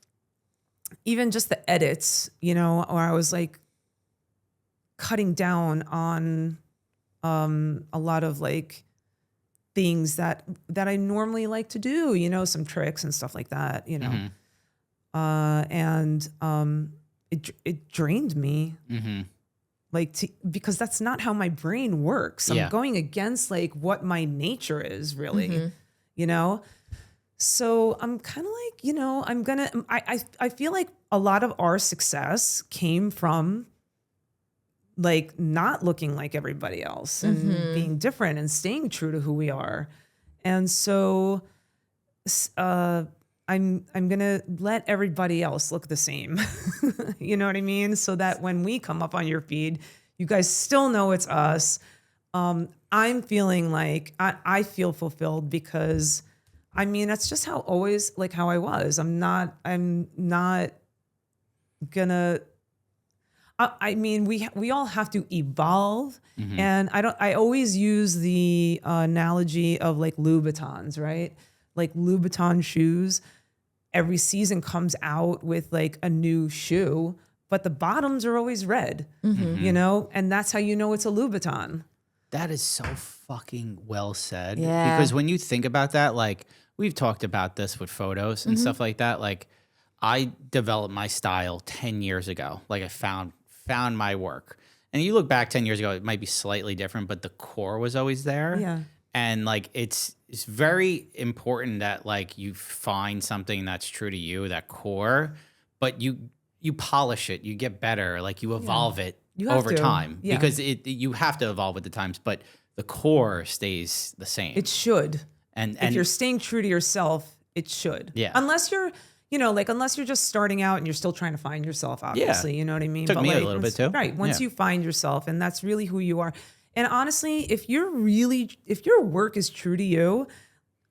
even just the edits, you know, or I was like cutting down on a lot of like things that I normally like to do, you know, some tricks and stuff like that, you know. And it drained me. Like, because that's not how my brain works. I'm going against like what my nature is really, you know? So I'm kind of like, you know, I feel like a lot of our success came from like not looking like everybody else and being different and staying true to who we are. And so, I'm going to let everybody else look the same. You know what I mean? So that when we come up on your feed, you guys still know it's us. I'm feeling like I feel fulfilled because I mean, that's just how I was. I'm not gonna, I mean, we all have to evolve. And I always use the analogy of like Louboutins, right? Like Louboutin shoes. Every season comes out with like a new shoe, but the bottoms are always red, you know? And that's how you know it's a Louboutin. That is so fucking well said. Yeah. Because when you think about that, like we've talked about this with photos and stuff like that. Like I developed my style 10 years ago. Like I found my work. And you look back 10 years ago, it might be slightly different, but the core was always there. Yeah. And like it's very important that like you find something that's true to you, that core, but you polish it, you get better, like you evolve it over time because you have to evolve with the times, but the core stays the same. It should. And if you're staying true to yourself, it should. Yeah. Unless you're, you know, like unless you're just starting out and you're still trying to find yourself, obviously, you know what I mean? Took me a little bit too. Right. Once you find yourself and that's really who you are. And honestly, if your work is true to you,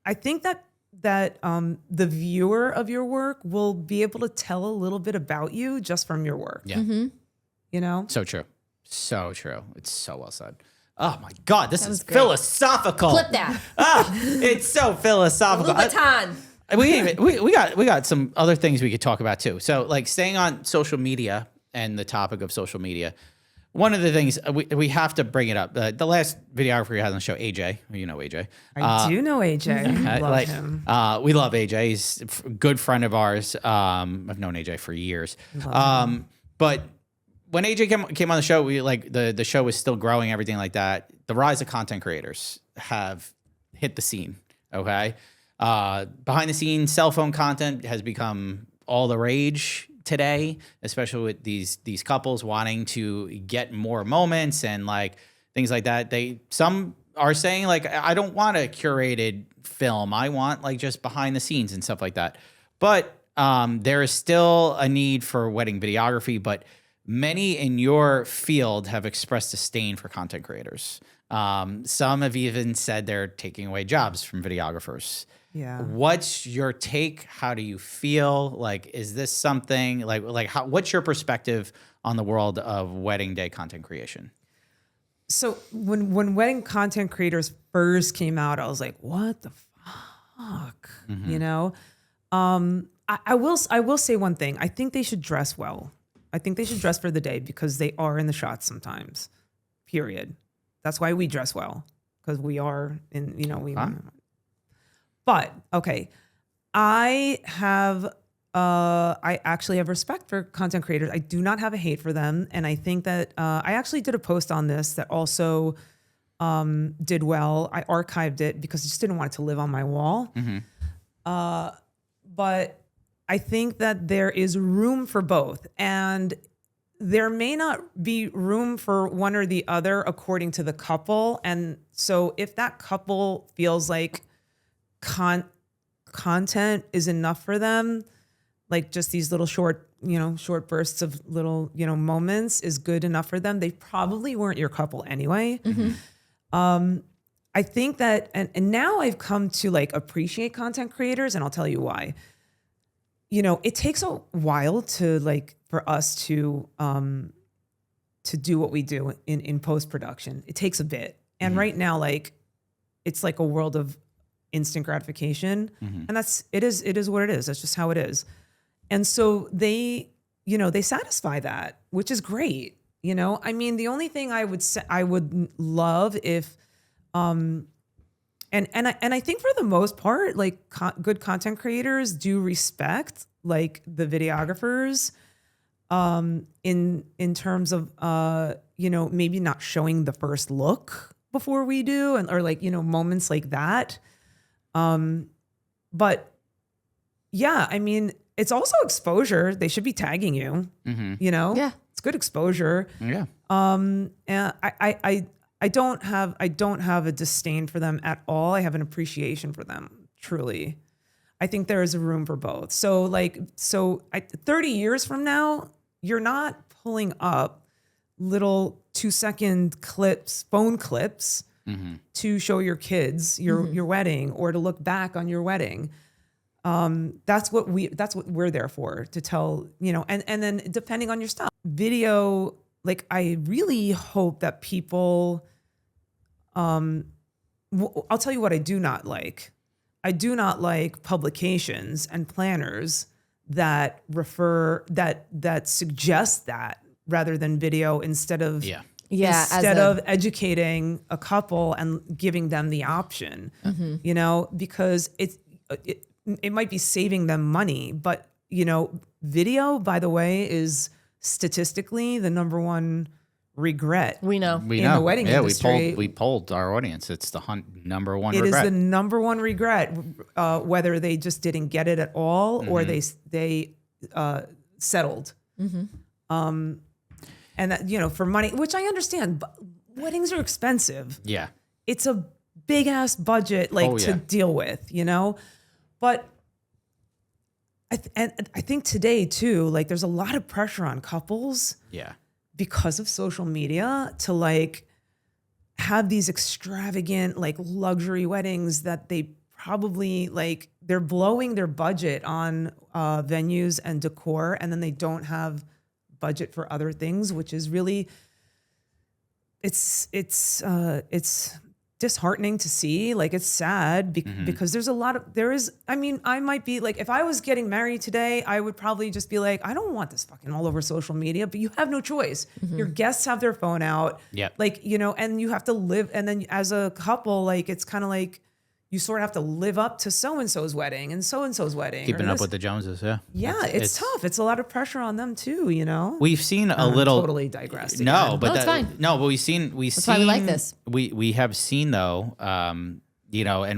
I think that the viewer of your work will be able to tell a little bit about you just from your work. Yeah. You know? So true. So true. It's so well said. Oh my God, this is philosophical. Flip that. It's so philosophical. Louboutin. We got some other things we could talk about too. So like staying on social media and the topic of social media. One of the things we have to bring it up. The last videographer we had on the show, AJ, you know AJ. I do know AJ. I love him. We love AJ. He's a good friend of ours. I've known AJ for years. But when AJ came on the show, we like the show was still growing, everything like that. The rise of content creators have hit the scene. Okay, behind the scenes, cell phone content has become all the rage today, especially with these couples wanting to get more moments and like things like that. Some are saying like, I don't want a curated film. I want like just behind the scenes and stuff like that. But there is still a need for wedding videography, but many in your field have expressed disdain for content creators. Some have even said they're taking away jobs from videographers. Yeah. What's your take? How do you feel? Like, is this something like how, what's your perspective on the world of wedding day content creation? So when wedding content creators first came out, I was like, what the fuck? You know? I will say one thing. I think they should dress well. I think they should dress for the day because they are in the shots sometimes, period. That's why we dress well, because we are in, you know, But okay, I actually have respect for content creators. I do not have a hate for them, and I think that I actually did a post on this that also did well. I archived it because I just didn't want it to live on my wall. But I think that there is room for both, and there may not be room for one or the other according to the couple. And so if that couple feels like content is enough for them, like just these little short bursts of little, moments is good enough for them, they probably weren't your couple anyway. I think that, and now I've come to like appreciate content creators, and I'll tell you why. It takes a while to like, for us to do what we do in post-production. It takes a bit. And right now, like, it's like a world of instant gratification. And it is what it is. That's just how it is. And so they satisfy that, which is great. I mean, the only thing I would say, I would love if, and I think for the most part, like good content creators do respect like the videographers, in terms of, maybe not showing the first look before we do, or like, moments like that. But yeah, I mean, it's also exposure. They should be tagging you, Yeah. it's good exposure. Yeah. And I don't have a disdain for them at all. I have an appreciation for them, truly. I think there is a room for both. So 30 years from now, you're not pulling up little 2-second clips, phone clips, to show your kids your wedding, or to look back on your wedding. That's what we're there for, to tell, and then depending on your style. Video, like, I really hope that people, I'll tell you what I do not like. I do not like publications and planners that suggest that rather than video, instead of educating a couple and giving them the option, because it might be saving them money, but video, by the way, is statistically the number one regret. We know. In the wedding industry. We polled our audience. It's the number one It regret. is the number one regret, whether they just didn't get it at all, or they settled. And that, for money, which I understand, but weddings are expensive. Yeah. It's a big ass budget, to deal with, but I think today too, like, there's a lot of pressure on couples. Yeah. Because of social media, to like have these extravagant, like, luxury weddings that they probably, like, they're blowing their budget on venues and decor, and then they don't have budget for other things, which is really, it's disheartening to see. Like, it's sad because I might be like, if I was getting married today, I would probably just be like, I don't want this fucking all over social media, but you have no choice. Your guests have their phone out. Yeah. Like, and you have to live. And then as a couple, like, it's kind of like, you sort of have to live up to so-and-so's wedding and so-and-so's wedding. Keeping up with the Joneses, yeah. Yeah, it's tough. It's a lot of pressure on them too, We've seen a little... Totally digressed again. No, but it's fine. No, but That's why we like this. We have seen, though, and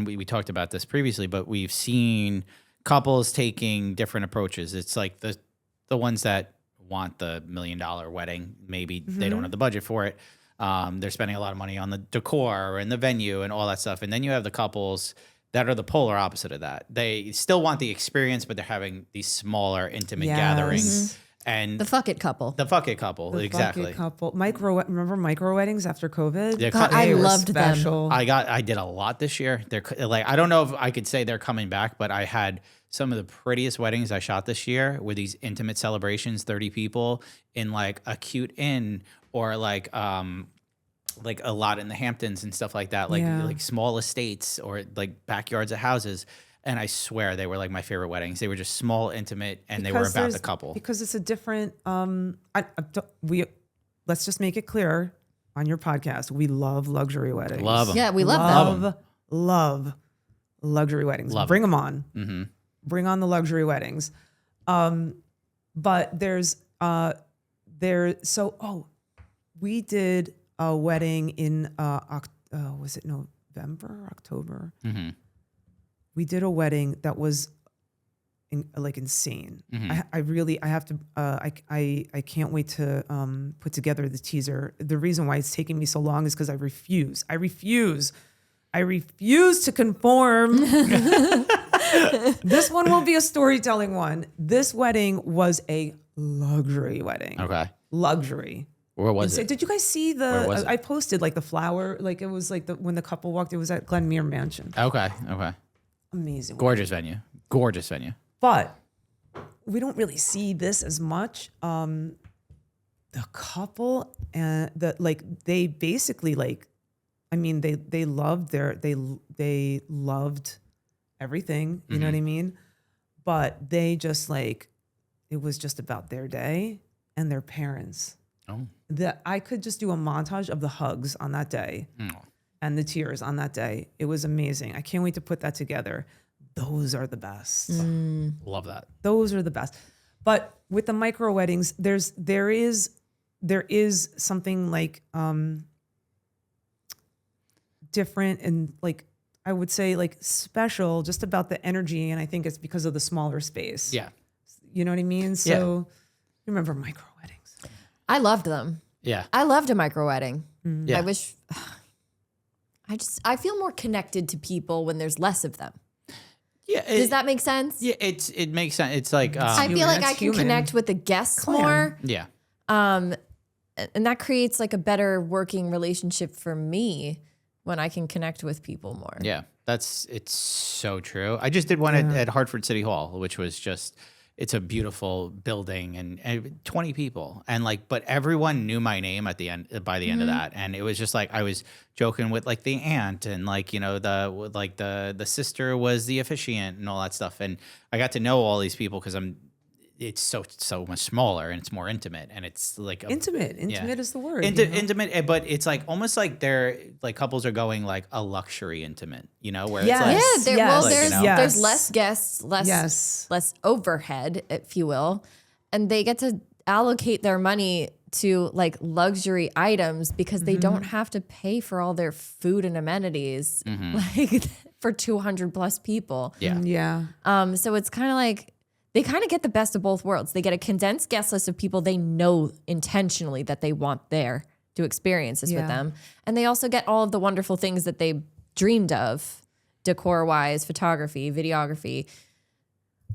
we talked about this previously, but we've seen couples taking different approaches. It's like the ones that want the $1 million wedding, maybe they don't have the budget for it. They're spending a lot of money on the decor and the venue and all that stuff. And then you have the couples that are the polar opposite of that. They still want the experience, but they're having these smaller, intimate gatherings. And the fuck it couple. Exactly. Fuck it couple. Remember micro weddings after COVID? Yeah, God, I loved them. I did a lot this year. They're like, I don't know if I could say they're coming back, but I had some of the prettiest weddings I shot this year were these intimate celebrations, 30 people in like a cute inn, or like a lot in the Hamptons and stuff like that, like small estates or like backyards of houses. And I swear they were like my favorite weddings. They were just small, intimate, and they were about the couple. Because it's a different. Let's just make it clear on your podcast. We love luxury weddings. Love them. Yeah, we love them. Love luxury weddings. Bring them on. Mm-hmm. Bring on the luxury weddings. But we did a wedding in was it November, October? Mm-hmm. we did a wedding that was like insane. I have to, I can't wait to put together the teaser. The reason why it's taking me so long is because I refuse to conform. This one will be a storytelling one. This wedding was a luxury wedding. Okay. Luxury. Where was it? Did you guys see I posted like the flower, like it was like when the couple walked, it was at Glenmere Mansion. Okay. Amazing. Gorgeous venue. But we don't really see this as much. The couple and they basically they loved they loved everything, you know what I mean? But they just it was just about their day and their parents. Oh. That I could just do a montage of the hugs on that day and the tears on that day. It was amazing. I can't wait to put that together. Those are the best. Love that. Those are the best. But with the micro weddings, there is something different and I would say special just about the energy, and I think it's because of the smaller space. Yeah. You know what I mean? So remember micro weddings. I loved them. Yeah. I loved a micro wedding. Yeah. I wish I feel more connected to people when there's less of them. Yeah. Does that make sense? Yeah, it makes sense. It's like I feel like I can connect with the guests more. Yeah. And that creates a better working relationship for me when I can connect with people more. Yeah. It's so true. I just did one at Hartford City Hall, which was just it's a beautiful building and 20 people and but everyone knew my name at the end by the end of that, and it was just I was joking with the aunt and the sister was the officiant and all that stuff, and I got to know all these people because it's so much smaller and it's more intimate, and it's intimate is the word. Intimate, but it's almost they're couples are going a luxury intimate, where yes. it's there's less guests, less overhead, if you will, and they get to allocate their money to luxury items because they don't have to pay for all their food and amenities for 200 plus people. So it's kind of they kind of get the best of both worlds. They get a condensed guest list of people they know intentionally that they want there to experience this with them. And they also get all of the wonderful things that they dreamed of, decor-wise, photography, videography.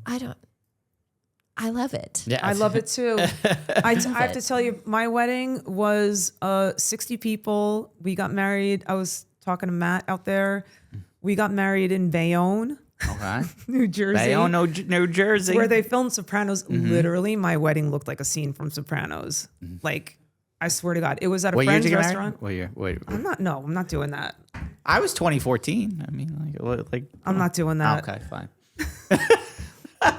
I love it. Yeah. I love it too. I have to tell you, my wedding was 60 people. We got married. I was talking to Matt out there. We got married in Bayonne. Okay. New Jersey. Bayonne, New Jersey. Where they filmed Sopranos. Literally, my wedding looked like a scene from Sopranos. I swear to God. It was at a friend's restaurant. What year? Wait. I'm not doing that. I was 2014. I mean, I'm not doing that. Okay, fine.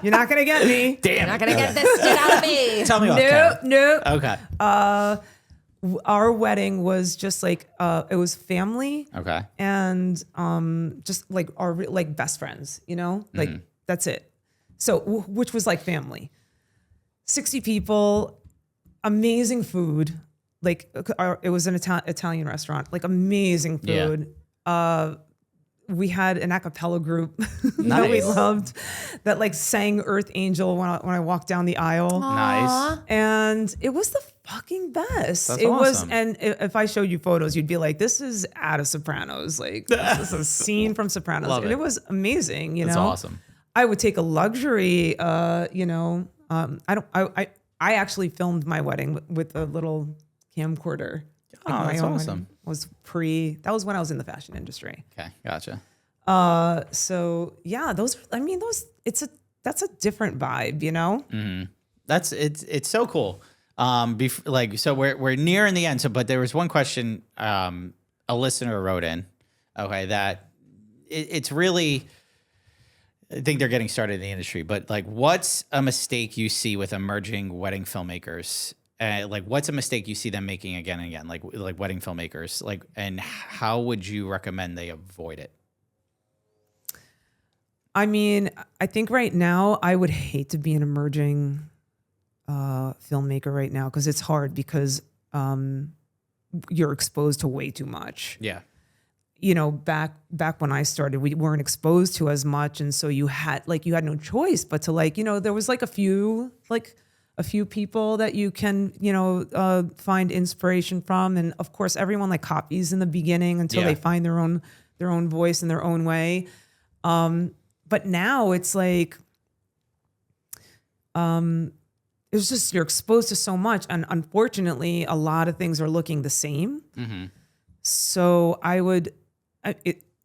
You're not going to get me. Damn. You're not going to get this shit out of me. Tell me what. No. Okay. Our wedding was just it was family. Okay. And just our best friends, that's it. So which was family. 60 people, amazing food. It was an Italian restaurant, amazing food. Yeah. We had an a cappella group that we loved that sang Earth Angel when I walked down the aisle. Nice. And it was the fucking best. That's awesome. And if I showed you photos, you'd be like, this is out of Sopranos. This is a scene from Sopranos. Love and it. it was amazing, That's awesome. I would take a luxury, I actually filmed my wedding with a little camcorder. Oh, that's awesome. That was when I was in the fashion industry. Okay, gotcha. So yeah, that's a different vibe, Mm-hmm. It's so cool. So we're nearing the end. So, but there was one question, a listener wrote in, okay, that it's really, I think they're getting started in the industry, but what's a mistake you see with emerging wedding filmmakers? What's a mistake you see them making again and again, like wedding filmmakers, and how would you recommend they avoid it? I mean, I think right now I would hate to be an emerging filmmaker right now because it's hard because you're exposed to way too much. Yeah. you know, back when I started, we weren't exposed to as much. And so you had no choice but to like, you know, there was like a few people that you can, you know, find inspiration from. And of course, everyone like copies in the beginning until they find their own voice in their own way. But now it's like, it's just, you're exposed to so much. And unfortunately, a lot of things are looking the same. Mm-hmm. So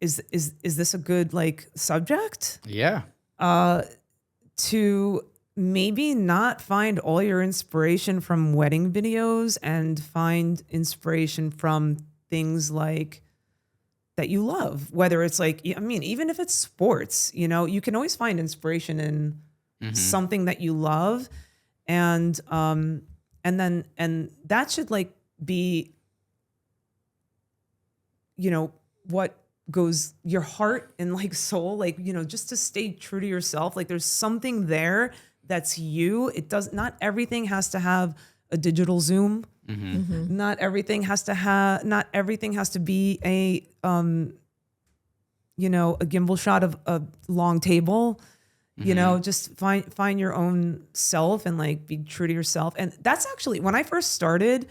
is this a good like subject? Yeah. To maybe not find all your inspiration from wedding videos and find inspiration from things like that you love, whether it's like, I mean, even if it's sports, you know, you can always find inspiration in something that you love. And that should like be, you know, what goes your heart and like soul, like, you know, just to stay true to yourself. Like there's something there that's you. Not everything has to have a digital zoom. Mm-hmm. Not everything has to be a, you know, a gimbal shot of a long table. You know, just find your own self and like be true to yourself. And that's actually, when I first started,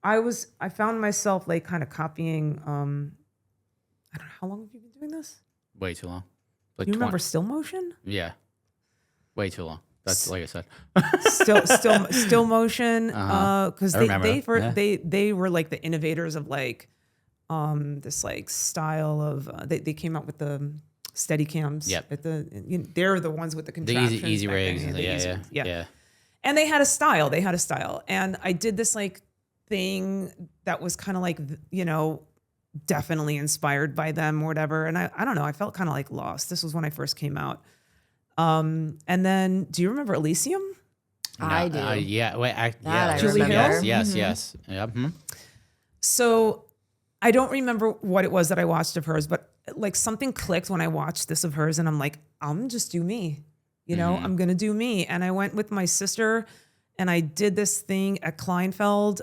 I found myself like kind of copying, I don't know, how long have you been doing this? Way too long. Like you remember still motion? Yeah. Way too long. That's like I said. still motion. Cause they were like the innovators of like, this like style of, they came out with the steady cams. Yep. They're the ones with the contraptions. The easy rigs. Yeah. And they had a style. And I did this like thing that was kind of like, you know, definitely inspired by them or whatever. And I don't know, I felt kind of like lost. This was when I first came out. And then do you remember Elysium? No, I do. Yeah. Wait, Julie Hill? Yes. Yes. Yep. Mm-hmm. So I don't remember what it was that I watched of hers, but like something clicked when I watched this of hers and I'm like, I'm just do me, you know, I'm going to do me. And I went with my sister and I did this thing at Kleinfeld.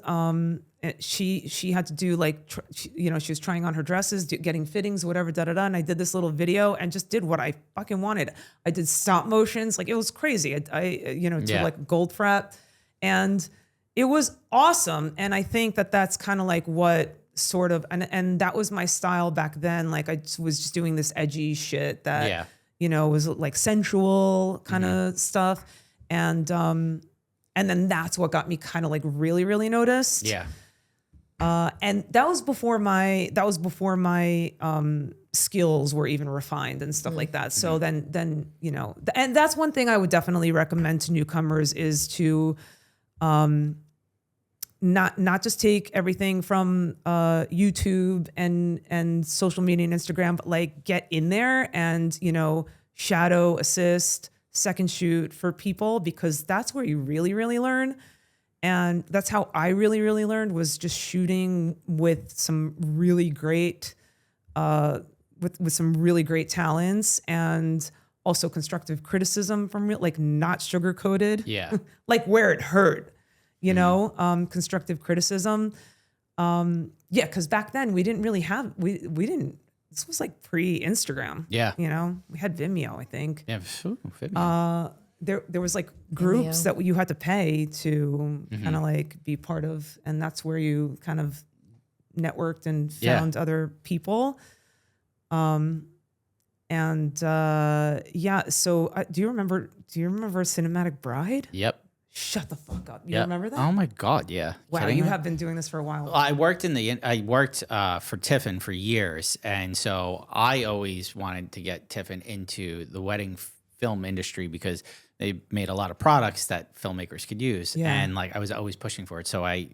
She had to do like, you know, she was trying on her dresses, getting fittings, whatever, And I did this little video and just did what I fucking wanted. I did stop motions. Like it was crazy. I you know, to like gold frat and it was awesome. And I think that that's kind of like what sort of, and that was my style back then. Like I was just doing this edgy shit that, you know, was like sensual kind of stuff. And then that's what got me kind of like really, really noticed. Yeah. And that was before my skills were even refined and stuff like that. So then, you know, and that's one thing I would definitely recommend to newcomers is to, not just take everything from YouTube and social media and Instagram, but like get in there and, you know, shadow, assist, second shoot for people, because that's where you really, really learn. And that's how I really, really learned, was just shooting with some really great, with some really great talents, and also constructive criticism from like not sugar-coated. Yeah. Like where it hurt. You know, constructive criticism. Because back then we didn't really have, we didn't, this was like pre-Instagram. Yeah. You know, we had Vimeo, I think. Yeah. Vimeo. There was like groups that you had to pay to kind of like be part of. And that's where you kind of networked and found other people. So do you remember Cinematic Bride? Yep. Shut the fuck up. You remember that? Oh my God, yeah. Wow, you have been doing this for a while. I worked for Tiffin for years, and so I always wanted to get Tiffin into the wedding film industry because they made a lot of products that filmmakers could use, and like I was always pushing for it. So I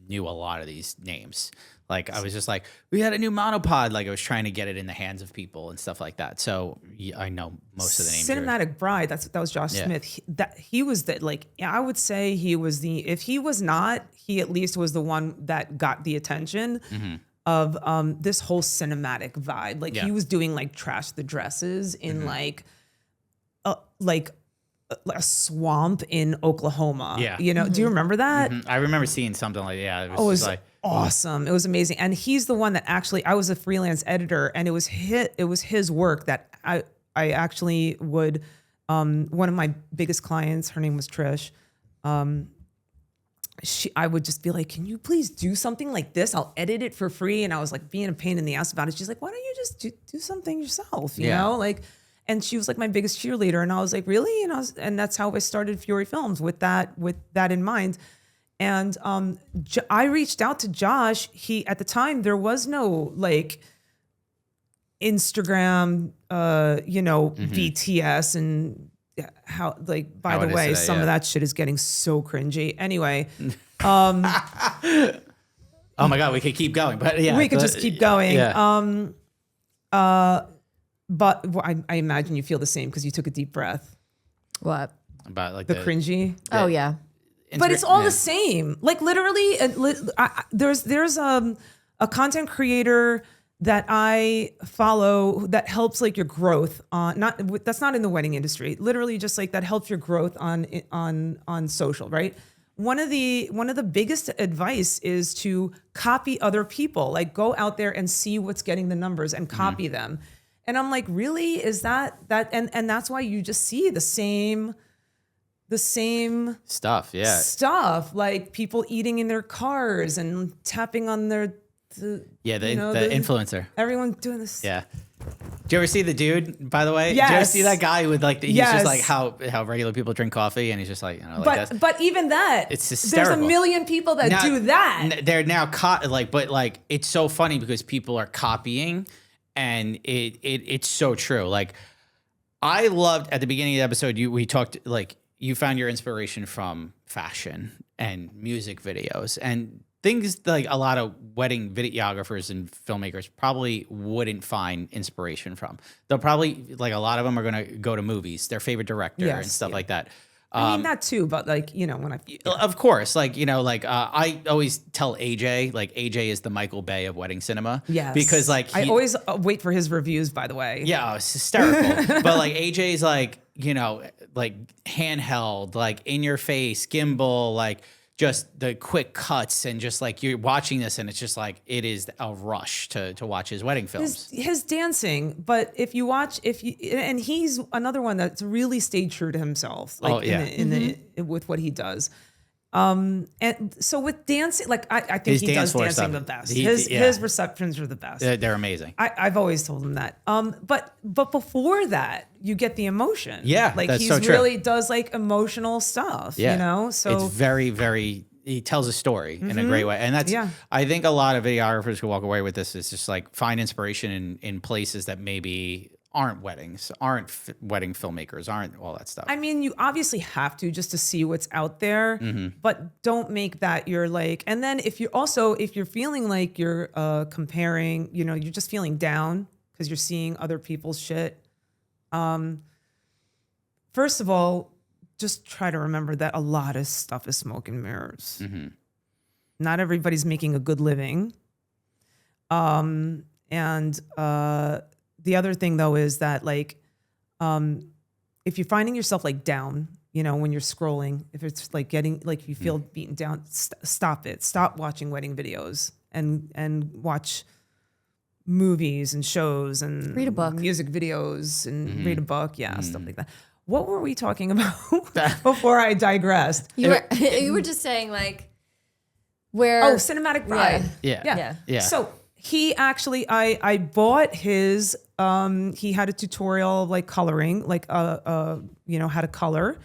knew a lot of these names. Like I was just like, we had a new monopod. Like I was trying to get it in the hands of people and stuff like that. So I know most of the names. Cinematic Bride. That was Josh Smith. He was the, like, I would say he was the, if he was not, he at least was the one that got the attention of this whole cinematic vibe. Like he was doing like Trash the Dresses in like a swamp in Oklahoma. Yeah. You know, do you remember that? I remember seeing something like, it was like, awesome. It was amazing. And he's the one that actually, I was a freelance editor, and it was his work that I actually would, one of my biggest clients, her name was Trish. I would just be like, can you please do something like this? I'll edit it for free. And I was like being a pain in the ass about it. She's like, why don't you just do something yourself? You know, like, and she was like my biggest cheerleader. And I was like, really? And that's how I started Fiore Films, with that in mind. And I reached out to Josh. At the time, there was no like Instagram, VTS, and how, like, by the way, today, some of that shit is getting so cringy. Anyway. Oh my God, we could keep going, but yeah. We could just keep going. Yeah. But I imagine you feel the same because you took a deep breath. What? About like the cringy? Oh, yeah. But it's all the same. Like literally, there's a content creator that I follow that helps like your growth on, that's not in the wedding industry. Literally, just like that helps your growth on social, right? One of the biggest advice is to copy other people. Like go out there and see what's getting the numbers and copy them. And I'm like, really? Is that and that's why you just see the same stuff, stuff, like people eating in their cars and tapping on the influencer. Everyone doing this. Yeah. Do you ever see the dude, by the way? Yes. Do you ever see that guy with like, he's just like how regular people drink coffee, and he's just like, you know, like but even that, it's hysterical. There's a million people that do that. They're now caught, but it's so funny because people are copying, and it's so true. Like I loved at the beginning of the episode, we talked like, you found your inspiration from fashion and music videos and things like a lot of wedding videographers and filmmakers probably wouldn't find inspiration from. They'll probably, like a lot of them are going to go to movies, their favorite director and stuff like that. I mean, that too, but like, you know, when of course, like, you know, like I always tell AJ, like AJ is the Michael Bay of wedding cinema. Yes. Because like I always wait for his reviews, by the way. Yeah, it's hysterical. But like AJ's like, you know, like handheld, like in your face, gimbal, like just the quick cuts, and just like you're watching this and it's just like, it is a rush to watch his wedding films. His dancing, but and he's another one that's really stayed true to himself, like with what he does. And so with dancing, like I think he does dancing the best. His receptions are the best. They're amazing. I've always told him that. But before that, you get the emotion. Yeah, like that's he so true. Really does like emotional stuff. Yeah. You know, so it's very, very. He tells a story in a great way, and that's. I think a lot of videographers who walk away with this is just like find inspiration in places that maybe aren't weddings, aren't wedding filmmakers, aren't all that stuff. I mean, you obviously have to just to see what's out there, but don't make that your like. And then if you're feeling like you're comparing, you know, you're just feeling down because you're seeing other people's shit. First of all, just try to remember that a lot of stuff is smoke and mirrors. Not everybody's making a good living. The other thing though is that like, if you're finding yourself like down, you know, when you're scrolling, if it's like getting, like you feel beaten down, stop it. Stop watching wedding videos and watch movies and shows and read a book, music videos and read a book. Yeah. Stuff like that. What were we talking about before I digressed? You were just saying like where. Oh, Cinematic Bride. Yeah. So he actually, I bought his, he had a tutorial of like coloring, like, you know, how to color.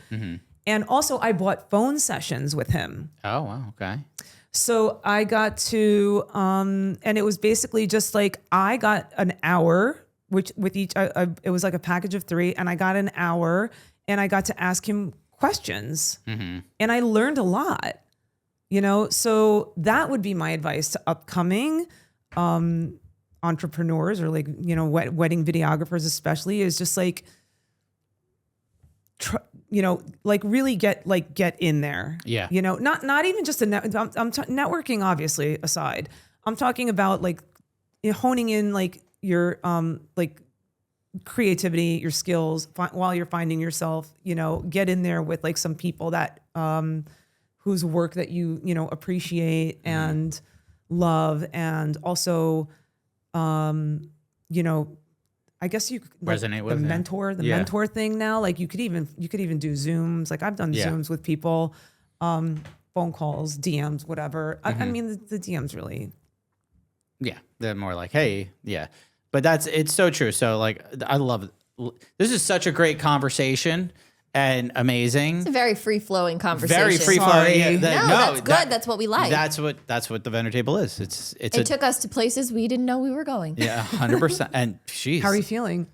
And also I bought phone sessions with him. Oh, wow. Okay. So I got to, and it was basically just like, I got an hour, which with each, it was like a package of 3, and I got an hour and I got to ask him questions and I learned a lot, you know? So that would be my advice to upcoming, entrepreneurs or like, you know, wedding videographers especially, is just like, you know, like really get in there. Yeah. You know, not even just networking, obviously aside, I'm talking about like honing in like your, like creativity, your skills while you're finding yourself, you know, get in there with like some people that, whose work that you know, appreciate and, love, and also, you know, I guess you like resonate with the mentor thing now. Like you could even do Zooms. Like I've done Zooms with people, phone calls, DMs, whatever. I mean, the DMs really. Yeah, they're more like, hey, yeah. But it's so true. So like, I love it. This is such a great conversation and amazing. It's a very free flowing conversation. Very free flowing. Yeah, that's good. That's what we like. That's what the vendor table is. It took us to places we didn't know we were going. Yeah, 100%. And she's. How are you feeling?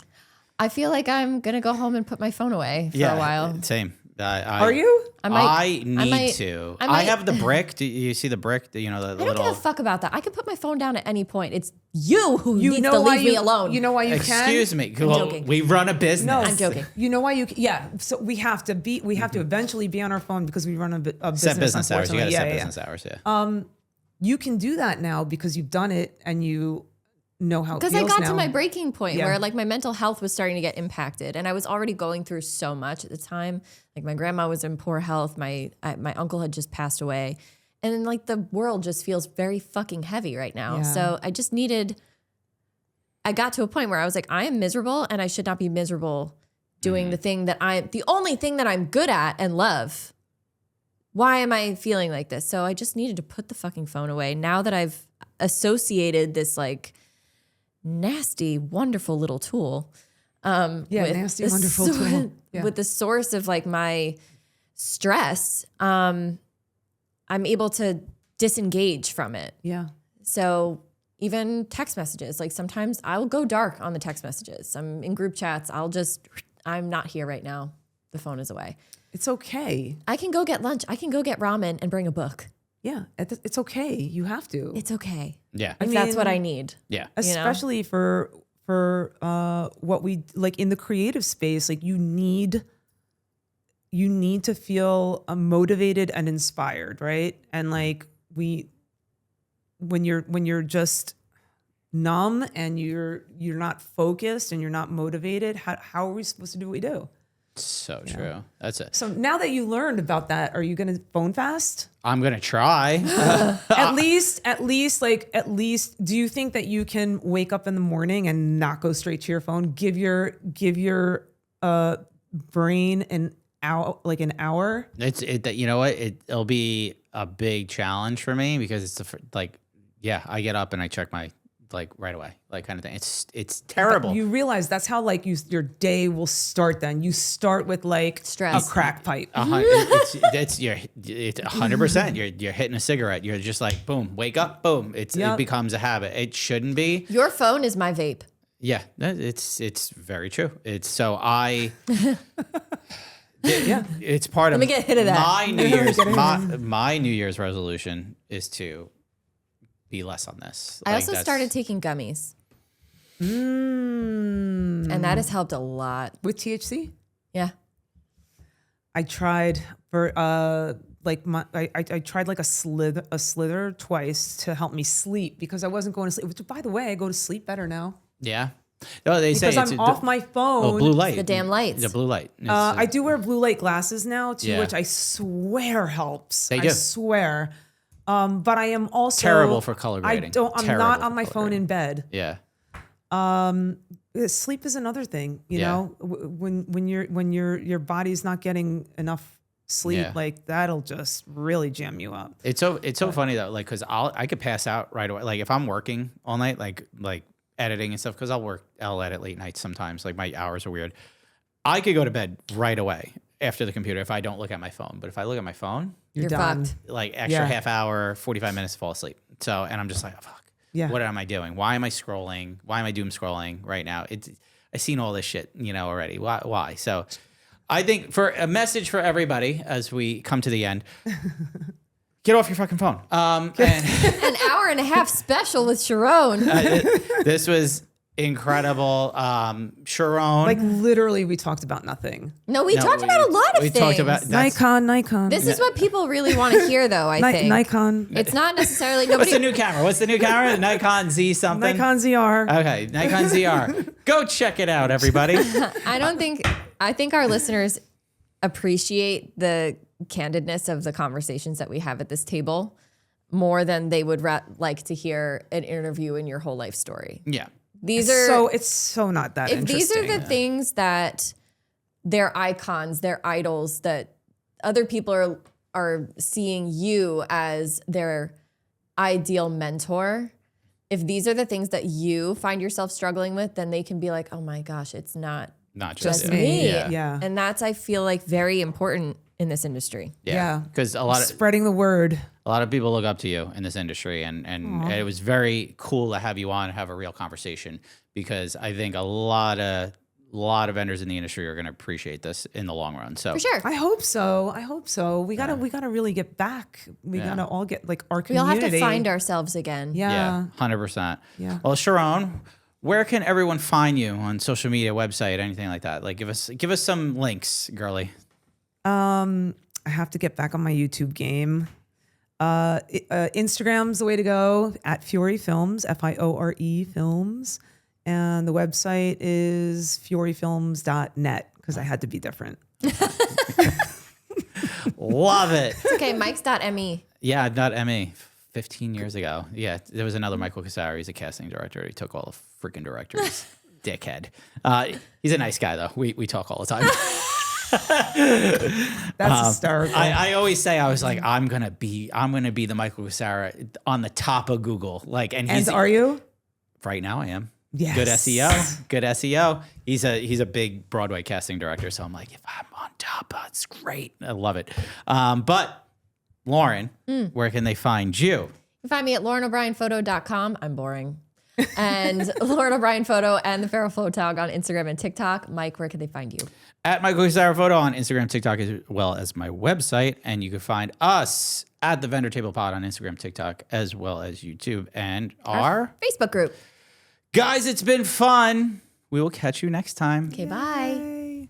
I feel like I'm gonna go home and put my phone away for a while. Same. Are you? I need to. I have the brick. Do you see the brick? You know, the I don't give a fuck about that. I can put my phone down at any point. It's you who needs know to why leave me alone. You know why you can? Excuse me. I'm joking. We run a business. No, I'm joking. You know why you? Yeah. So we have to eventually be on our phone because we run a business. Set business hours. You got to set business hours. Yeah. You can do that now because you've done it and you know how it feels because I got now. to my breaking point where like my mental health was starting to get impacted, and I was already going through so much at the time. Like my grandma was in poor health, my uncle had just passed away, and then like the world just feels very fucking heavy right now. Yeah. So I got to a point where I was like, I am miserable, and I should not be miserable doing the only thing that I'm good at and love. Why am I feeling like this? So I just needed to put the fucking phone away. Now that I've associated this like nasty, wonderful little tool. Nasty, wonderful tool. Yeah. With the source of like my stress, I'm able to disengage from it. Yeah. So even text messages, like sometimes I'll go dark on the text messages. I'm in group chats. I'm not here right now. The phone is away. It's okay. I can go get lunch. I can go get ramen and bring a book. Yeah, it's okay. You have to. It's okay. Yeah. If that's what I need. Yeah. Especially for what we like in the creative space, like you need to feel motivated and inspired, right? And like when you're just numb and you're not focused and you're not motivated, how are we supposed to do what we do? So true. That's it. So now that you learned about that, are you going to phone fast? I'm going to try. At least, do you think that you can wake up in the morning and not go straight to your phone? Give your brain an hour. You know what? It'll be a big challenge for me because it's I get up and I check my right away, like kind of thing. It's terrible. But you realize that's how like your day will start. Then you start with like stress, a crack pipe. It's 100%. You're hitting a cigarette. You're just like boom, wake up, boom. It becomes a habit. It shouldn't be. Your phone is my vape. Yeah, it's very true. It's so I. It's part of. Let me get a hit of that. My New Year's resolution is to be less on this. I also started taking gummies. And that has helped a lot. With THC? Yeah. I tried for I tried like a slither twice to help me sleep because I wasn't going to sleep. Which, by the way, I go to sleep better now. Yeah. No, they say because I'm off my phone. Oh, blue light. The damn lights. The blue light. I do wear blue light glasses now too, which I swear helps. They do. I swear. But I am also terrible for color grading. I'm not on my phone in bed. Yeah. Sleep is another thing, you know, when your body's not getting enough sleep, like that'll just really jam you up. It's so funny though, like, cause I could pass out right away. Like if I'm working all night, like editing and stuff, cause I'll edit late nights sometimes. Like my hours are weird. I could go to bed right away after the computer if I don't look at my phone. But if I look at my phone, you're done. Fucked. Like extra half hour, 45 minutes to fall asleep. So, and I'm just like, oh, fuck. Yeah. What am I doing? Why am I scrolling? Why am I doom scrolling right now? I've seen all this shit, already. Why? So I think for a message for everybody as we come to the end, get off your fucking phone. And an hour and a half special with Sharrone. This was incredible. Sharrone. Like literally we talked about nothing. We talked about a lot of things. We talked about Nikon. This is what people really want to hear though, I think. Nikon. It's not necessarily What's the new camera? Nikon Z something? Nikon ZR. Okay, Nikon ZR. Go check it out, everybody. I think our listeners appreciate the candidness of the conversations that we have at this table more than they would like to hear an interview in your whole life story. Yeah. It's so not that if interesting. These are the things that they're icons, they're idols, that other people are seeing you as their ideal mentor. If these are the things that you find yourself struggling with, then they can be like, oh my gosh, it's not just me. Yeah. And that's, I feel like, very important in this industry. Yeah. Because a lot of spreading the word. A lot of people look up to you in this industry, and it was very cool to have you on and have a real conversation, because I think a lot of vendors in the industry are going to appreciate this in the long run. So for sure, I hope so. We gotta really get back. We gotta all get like our community. We all have to find ourselves again. Yeah, 100%. Yeah. Well, Sharrone, where can everyone find you on social media, website, anything like that? Like, give us some links, girly. I have to get back on my YouTube game. Instagram's the way to go, at Fiore Films, FIORE Films. And the website is fiorefilms.net, because I had to be different. Love it. It's okay, Mike's.me. Yeah, .me. 15 years ago. Yeah, there was another Michael Cassari. He's a casting director. He took all the freaking directors. Dickhead. He's a nice guy, though. We talk all the time. That's hysterical. I always say, I was like, I'm gonna be the Michael Cassara on the top of Google. Like, and are you? Right now I am. Yes. Good SEO. He's a big Broadway casting director. So I'm like, if I'm on top, it's great. I love it. But Lauren, where can they find you? You can find me at LaurenO'BrienPhoto.com. I'm boring. And Lauren O'Brien Photo and the Feral Photog on Instagram and TikTok. Mike, where can they find you? At Michael Cassara Photo on Instagram, TikTok, as well as my website. And you can find us at the Vendor Table Pod on Instagram, TikTok, as well as YouTube and our Facebook group. Guys, it's been fun. We will catch you next time. Okay, bye.